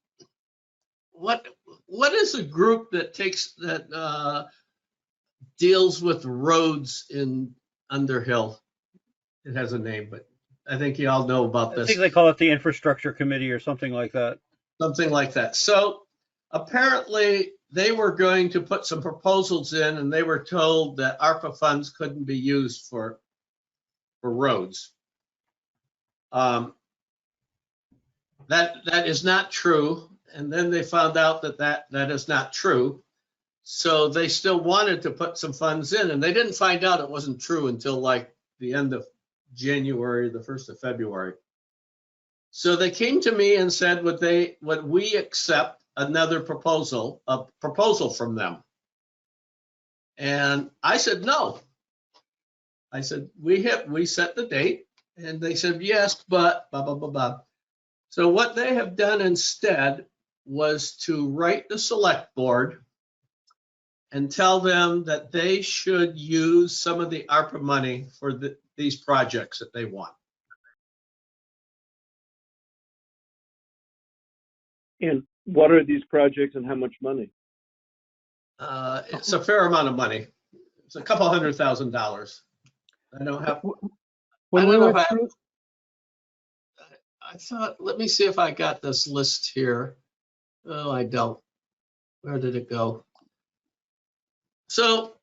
is a group that deals with roads in Underhill? It has a name, but I think you all know about I this. think they call it the infrastructure committee or something like that. Something like that. So apparently they were going to put some proposals in and they were told that ARPA funds couldn't be used for roads. That is not true. And then they found out that that is not true. So they still wanted to put some funds in, and they didn't find out it wasn't true until like the end of January, the 1st of February. So they came to me and said, would we accept another proposal, a proposal from them? And I said, no. I said, we set the date, and they said, yes, but blah, blah, blah, blah. So what they have done instead was to write the select board and tell them that they should use some of the ARPA money for these projects that they want. And what are these projects and how much money? It's a fair amount of money. It's a couple $100,000. I don't have. When I we don't know went if through, I thought, let me see if I got this list here. Oh, I don't. Where did it go? So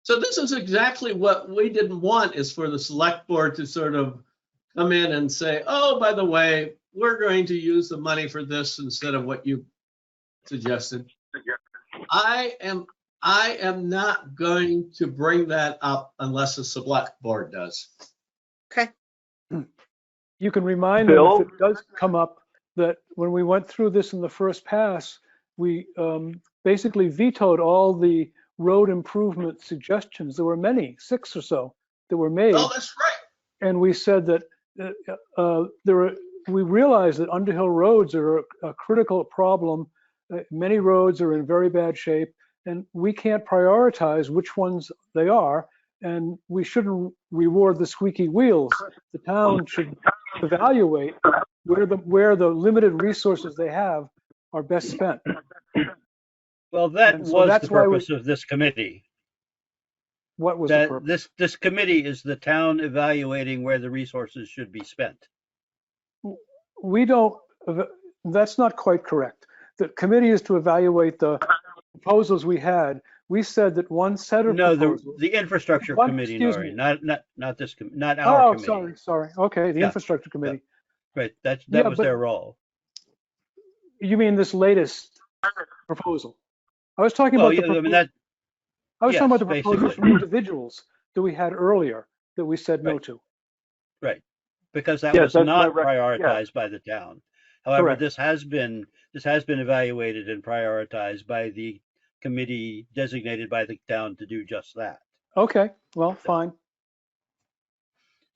this is exactly what we didn't want, is for the select board to sort of come in and say, oh, by the way, we're going to use the money for this instead of what you suggested. I am not going to bring that up unless the select board does. Okay. you can remind them Bill? if it does come up that when we went through this in the first pass, we basically vetoed all the road improvement suggestions. There were many, 6 or so, that were made. Oh, that's right. And we said that we realize that Underhill roads are a critical problem. Many roads are in very bad shape, and we can't prioritize which ones they are, and we shouldn't reward the squeaky wheels. The town should evaluate where the limited resources they have are best spent. Well, that And so was that's the why purpose of this committee. What was the That purpose? this committee is the town evaluating where the resources should be spent. We don't, that's not quite correct. The committee is to evaluate the proposals we had. We said that one set of No, proposals. the infrastructure One- committee, excuse Nori, me. not this, not our Oh, committee. sorry. Okay, the Yeah. infrastructure committee. Right, that Yeah, was but- their role. You mean this latest proposal? I was talking Well, about the yeah, I mean, proposal. that, I was talking about the yes, proposals basically. from individuals that we had earlier that we said no Right. to. right, because that Yes, was that's not my prioritized by the town. However, Correct. this has been evaluated and prioritized by the committee designated by the town to do just that. Okay, well, fine.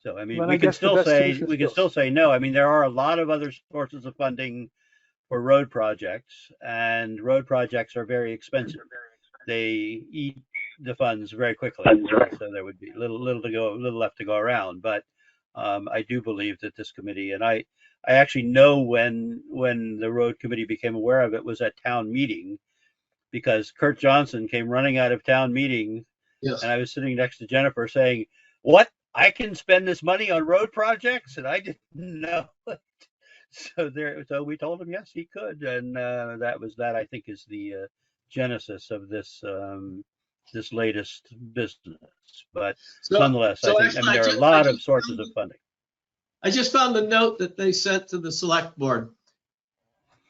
So, I mean, Then I we can guess the still best say, solution is we can this. still say no. I mean, there are a lot of other sources of funding for road projects, and road projects are very expensive. They eat the funds very quickly, so there would be little left to go around. But I do believe that this committee, and I actually know when the road committee became aware of it was at town meeting, because Kurt Johnson came running out of town meeting, Yes. and I was sitting next to Jennifer saying, "What? I can spend this money on road projects?" And I didn't know it. So we told him yes, he could, and that I think is the genesis of this this latest business. But nonetheless, I mean, actually, there are a lot of sources of funding. I just found the note that they sent to the select board.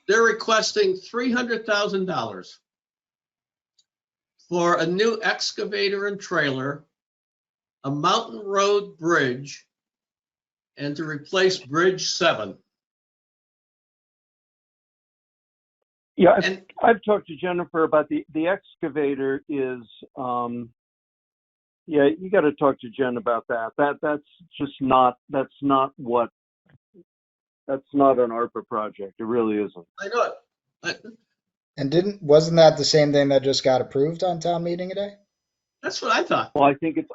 They're requesting $300,000 for a new excavator and trailer, a mountain road bridge, and to replace Bridge 7. Yeah, And I've talked to Jennifer about the excavator is, yeah, you got to talk to Jen about that. That's not an ARPA project. It really isn't. I know it. And wasn't that the same thing that just got approved on town meeting today? That's what I thought. Well, I think it's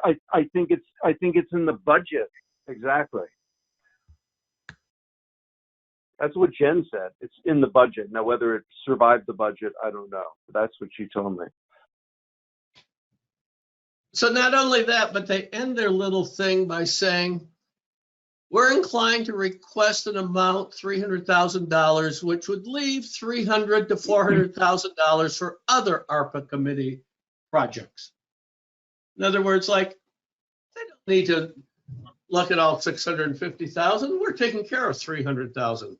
in the budget. Exactly. That's what Jen said. It's in the budget. Now, whether it survived the budget, I don't know. That's what she told me. So not only that, but they end their little thing by saying, we're inclined to request an amount, $300,000, which would leave $300,000 to $400,000 for other ARPA committee projects. In other words, like, they don't need to look at all $650,000. We're taking care of $300,000.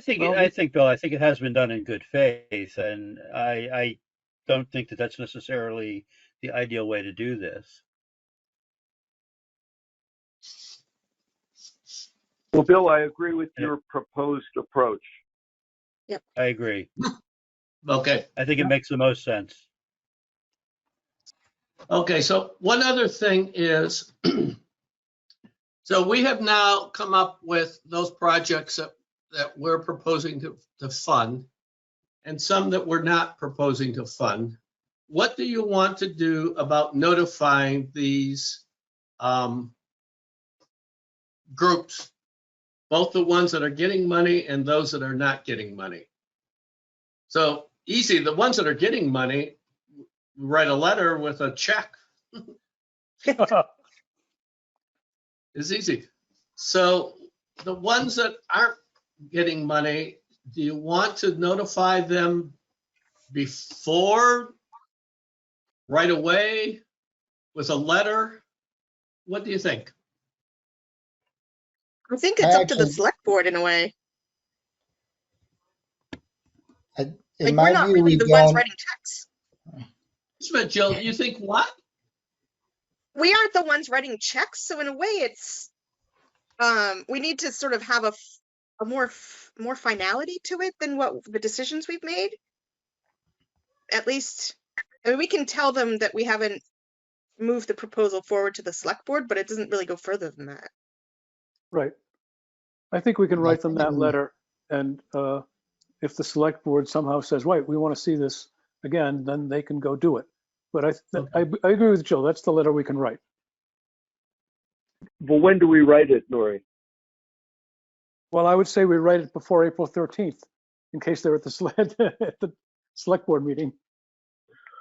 Bill, I think it has been done in good faith, and I don't think that that's necessarily the ideal way to do this. Well, Bill, I agree with your proposed approach. I agree. Okay. I think it makes the most sense. Okay, so one other thing is, so we have now come up with those projects that we're proposing to fund and some that we're not proposing to fund. What do you want to do about notifying these groups, both the ones that are getting money and those that are not getting money? So easy, the ones that are getting money, write a letter with a check. It's easy. So the ones that aren't getting money, do you want to notify them before, right away, with a letter? What do you think? I think it's up to the Actually, select board in a way. in Like, my we're not view, really we the ones don't. writing checks. But Jill, you think what? We aren't the ones writing checks, so in a way it's, we need to sort of have a more finality to it than what the decisions we've made. At least, I mean, we can tell them that we haven't moved the proposal forward to the select board, but it doesn't really go further than that. Right. I think we can write them that letter, and if the select board somehow says, wait, we want to see this again, then they can go do it. But I agree with Jill, that's the letter we can write. Well, when do we write it, Nori? Well, I would say we write it before April 13th, in case they're at the select board meeting.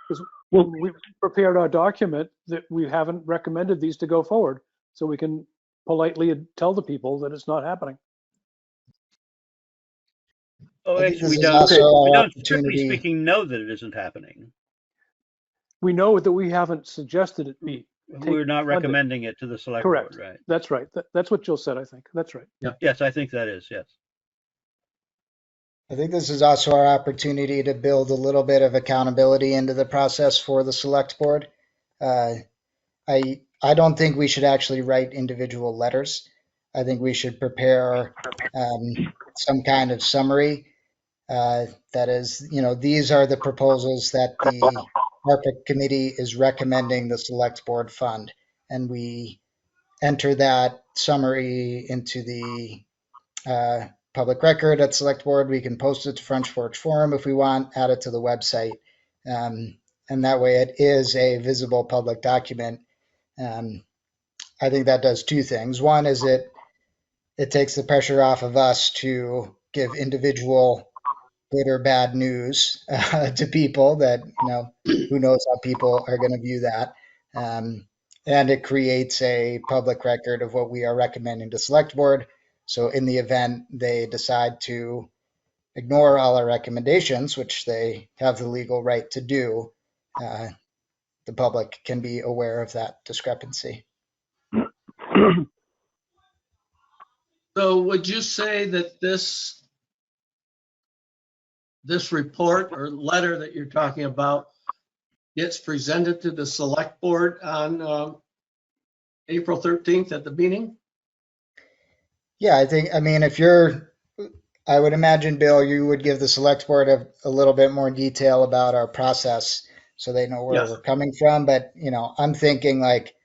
Because we prepared our document that we haven't recommended these to go forward, so we can politely tell the people that it's not happening. Oh, I think actually, this we is don't, also we our don't, strictly opportunity. speaking, know that it isn't happening. We know that we haven't suggested it be. We're not recommending it to the select Correct. board, right? That's right. That's what Jill said, I think. That's right. Yes, I think that is, yes. I think this is also our opportunity to build a little bit of accountability into the process for the select board. I don't think we should actually write individual letters. I think we should prepare some kind of summary that is, these are the proposals that the ARPA committee is recommending the select board fund, and we enter that summary into the public record at select board. We can post it to Front Porch Forum if we want, add it to the website, and that way it is a visible public document. I think that does two things. One is it takes the pressure off of us to give individual good or bad news to people that, who knows how people are going to view that. And it creates a public record of what we are recommending to select board. So in the event they decide to ignore all our recommendations, which they have the legal right to do, the public can be aware of that discrepancy. So would you say that this report or letter that you're talking about gets presented to the select board on April 13th at the meeting? Yeah, I would imagine, Bill, you would give the select board a little bit more detail about our process so they know where Yes. we're coming from. But, I'm thinking like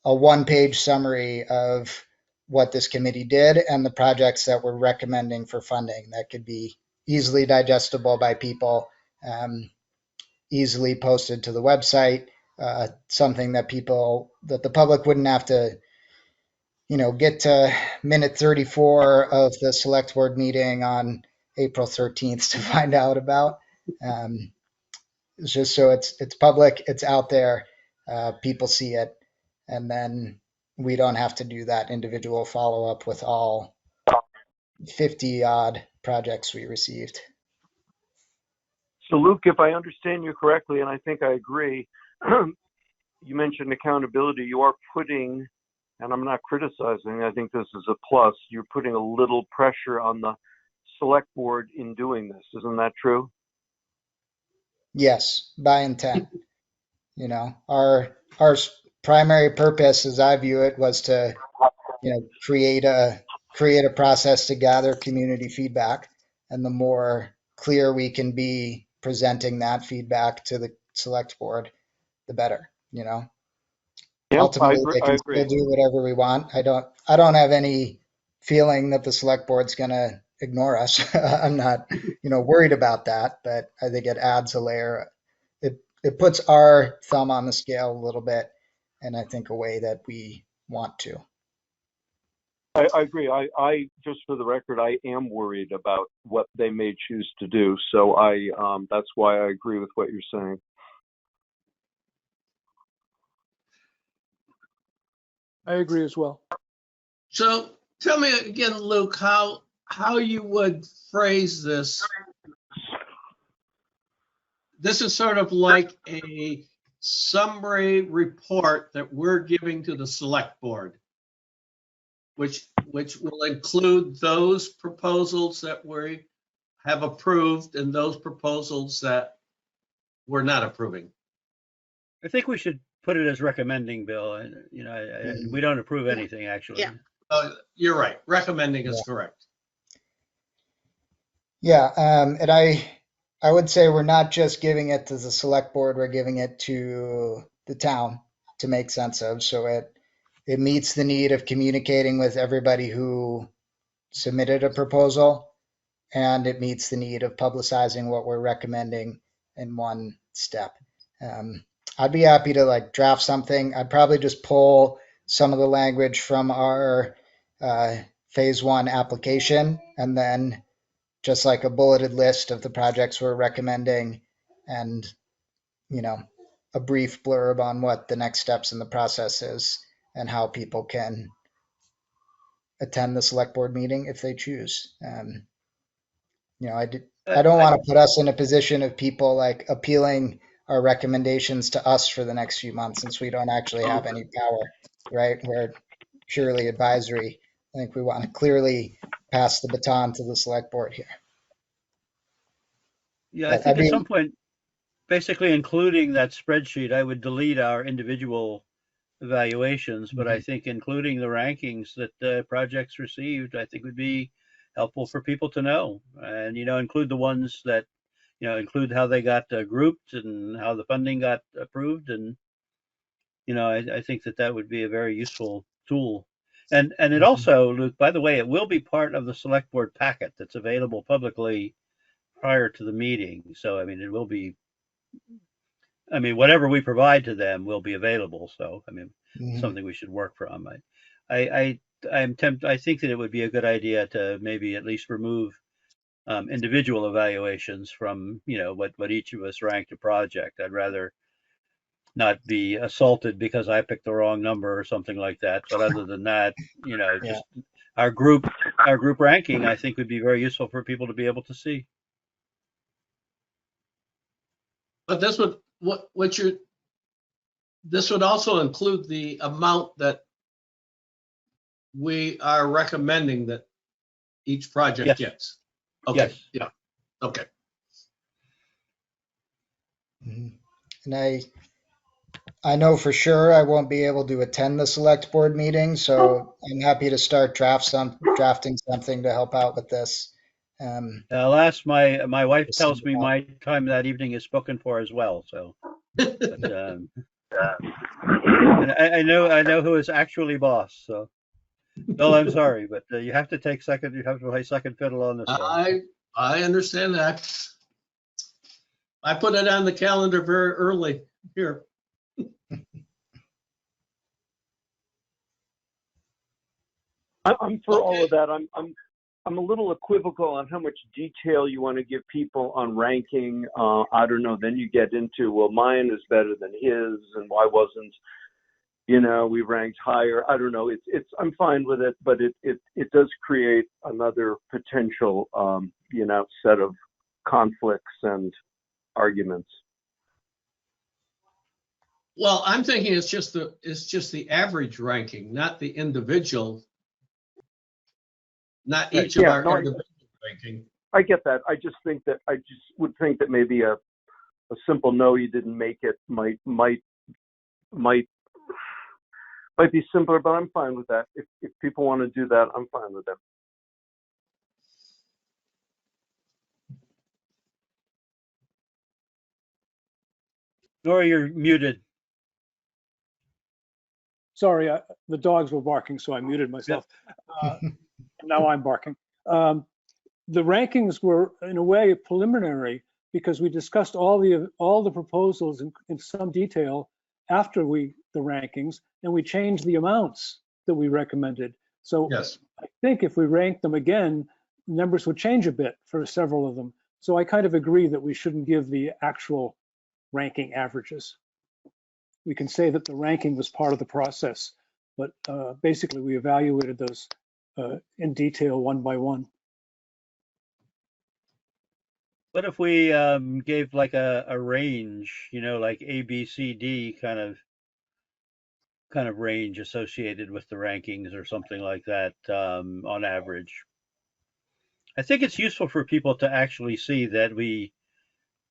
a one-page summary of what this committee did and the projects that we're recommending for funding. That could be easily digestible by people, easily posted to the website, something that the public wouldn't have to get to minute 34 of the select board meeting on April 13th to find out about. It's just so it's public, it's out there, people see it, and then we don't have to do that individual follow-up with all 50 odd projects we received. So Luke, if I understand you correctly, and I think I agree, you mentioned accountability. You are putting, and I'm not criticizing, I think this is a plus, you're putting a little pressure on the select board in doing this. Isn't that true? Yes, by intent. You know, our primary purpose, as I view it, was to, you know, create a process to gather community feedback, and the more clear we can be presenting that feedback to the select board, the better. You know, Yeah, ultimately they I can agree. still do whatever we want. I don't have any feeling that the select board's going to ignore us. I'm not, you know, worried about that, but I think it adds a layer. It puts our thumb on the scale a little bit, and I think a way that we want to. I agree. I just for the record, I am worried about what they may choose to do. So that's why I agree with what you're saying. I agree as well. So tell me again, Luke, how you would phrase this. This is sort of like a summary report that we're giving to the select board, which will include those proposals that we have approved and those proposals that we're not approving. I think we should put it as recommending, Bill. And, you know, we don't approve anything, actually. Yeah. You're right. Recommending is correct. Yeah, and I would say we're not just giving it to the select board, we're giving it to the town to make sense of. So it meets the need of communicating with everybody who submitted a proposal, and it meets the need of publicizing what we're recommending in one step. I'd be happy to like draft something. I'd probably just pull some of the language from our phase one application, and then just like a bulleted list of the projects we're recommending, and, you know, a brief blurb on what the next steps in the process is and how people can attend the select board meeting if they choose. You know, I don't want to put us in a position of people like appealing our recommendations to us for the next few months, since we don't actually have any power, right? We're purely advisory. I think we want to clearly pass the baton to the select board here. Yeah, I But think at some point, basically including that spreadsheet, I would delete our individual evaluations, but I think including the rankings that projects received, I think would be helpful for people to know. And, you know, include the ones that, you know, include how they got grouped and how the funding got approved. And, you know, I think that would be a very useful tool. And it also, Luke, by the way, it will be part of the select board packet that's available publicly prior to the meeting. So, I mean, it will be, I mean, whatever we provide to them will be available. So, I mean, something we should work from. I'm tempted. I think that it would be a good idea to maybe at least remove individual evaluations from, you know, what each of us ranked a project. I'd rather not be assaulted because I picked the wrong number or something like that. But other than that, you know, just our group ranking, I think would be very useful for people to be able to see. But this would this would also include the amount that we are recommending that each project gets. Okay. Yes. Yeah. Okay. And I know for sure I won't be able to attend the select board meeting, so I'm happy to start drafting something to help out with this. I'll ask my wife tells me my time that evening is spoken for as well. So, but, and I know who is actually boss. So, Bill, I'm sorry, but you have to play second fiddle on this one. I understand that. I put it on the calendar very early here. I'm for all of that. I'm a little equivocal on how much detail you want to give people on ranking. I don't know. Then you get into, well, mine is better than his, and why wasn't, you know, we ranked higher. I don't know. I'm fine with it, but it does create another potential, you know, set of conflicts and arguments. Well, I'm thinking it's just the average ranking, not the individual, not each of our individual ranking. I get that. I just would think that maybe a simple no, you didn't make it might be simpler, but I'm fine with that. If people want to do that, I'm fine with that. Nora, you're muted. Sorry, the dogs were barking, so I muted myself. Now I'm barking. The rankings were, in a way, preliminary because we discussed all the proposals in some detail after the rankings, and we changed the amounts that we recommended. So Yes. I think if we ranked them again, numbers would change a bit for several of them. So I kind of agree that we shouldn't give the actual ranking averages. We can say that the ranking was part of the process, but basically we evaluated those in detail one by one. What if we gave like a range, like A, B, C, D kind of range associated with the rankings or something like that on average? I think it's useful for people to actually see that we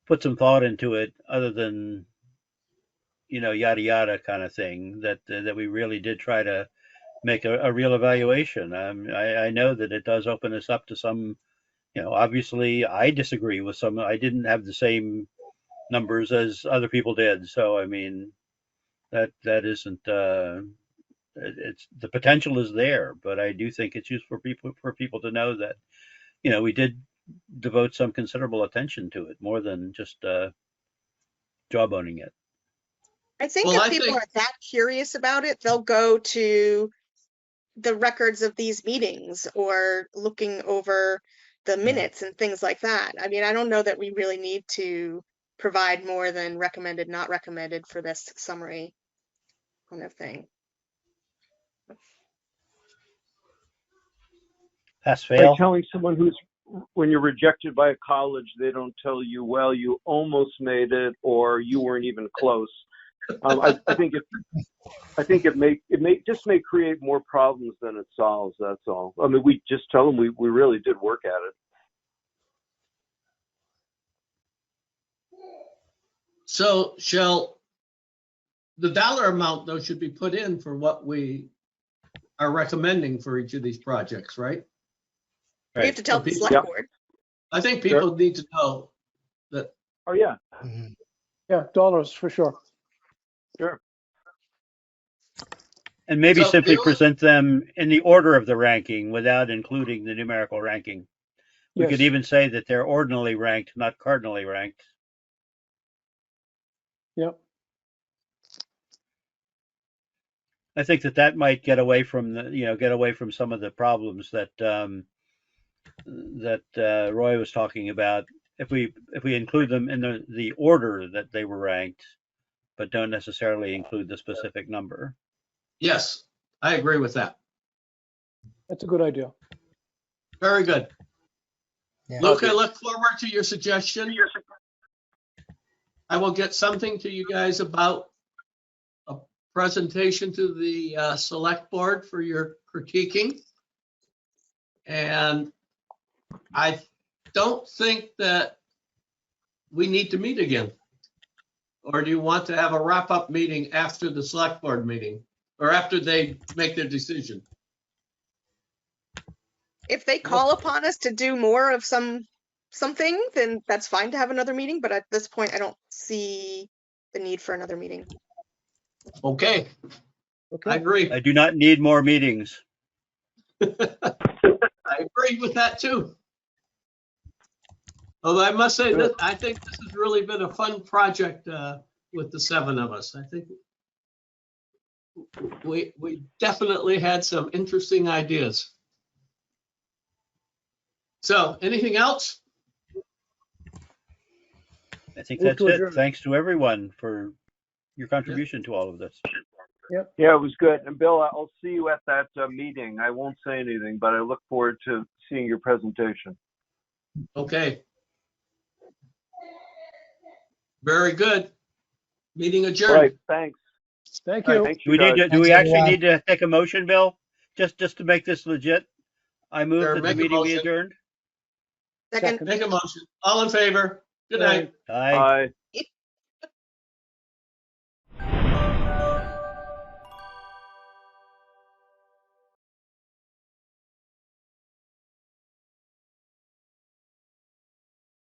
put some thought into it other than, yada yada kind of thing, that we really did try to make a real evaluation. I know that it does open us up to some, obviously I disagree with some. I didn't have the same numbers as other people did. So, I mean, that isn't, it's the potential is there, but I do think it's useful for people to know that, we did devote some considerable attention to it, more than just jawboning it. I think Well, if I people think- are that curious about it, they'll go to the records of these meetings or looking over the minutes and things like that. I mean, I don't know that we really need to provide more than recommended, not recommended for this summary kind of thing. Pass Like fail. telling someone when you're rejected by a college, they don't tell you, well, you almost made it, or you weren't even close. I think it may create more problems than it solves. That's all. I mean, we just tell them we really did work at it. So shall the dollar amount though should be put in for what we are recommending for each of these projects, right? We have to tell the people- select board. I think people need to know that. Oh yeah, Yeah, dollars for sure. sure. And maybe So simply the only- present them in the order of the ranking without including the numerical ranking. We could Yes. even say that they're ordinally ranked, not cardinally ranked. Yep. I think that might get away from some of the problems that Roy was talking about. If we include them in the order that they were ranked, but don't necessarily include the specific number. Yes, I agree with that. That's a good idea. Very good. Yeah. Luke, I look forward to your suggestion. I will get something to you guys about a presentation to the select board for your critiquing. And I don't think that we need to meet again. Or do you want to have a wrap-up meeting after the select board meeting or after they make their decision? If they call upon us to do more of something, then that's fine to have another meeting. But at this point, I don't see the need for another meeting. Okay, I Okay. agree. I do not need more meetings. I agree with that too. Although I must say that I think this has really been a fun project with the seven of us. I think we definitely had some interesting ideas. So, anything else? I think Move that's to it. adjourn. Thanks to everyone for your contribution to all of this. Yeah, it was good. And Bill, I'll see you at that meeting. I won't say anything, but I look forward to seeing your presentation. Okay. Very good. Meeting All adjourned. right, thanks. Thank All right, you. Thanks, Do we you guys. do we Thanks, actually everyone. need to take a motion, Bill? Just to make this legit? I move Sure, that the make a meeting be motion. adjourned. Second. Make a motion. All in favor? Good night. Aye. Bye.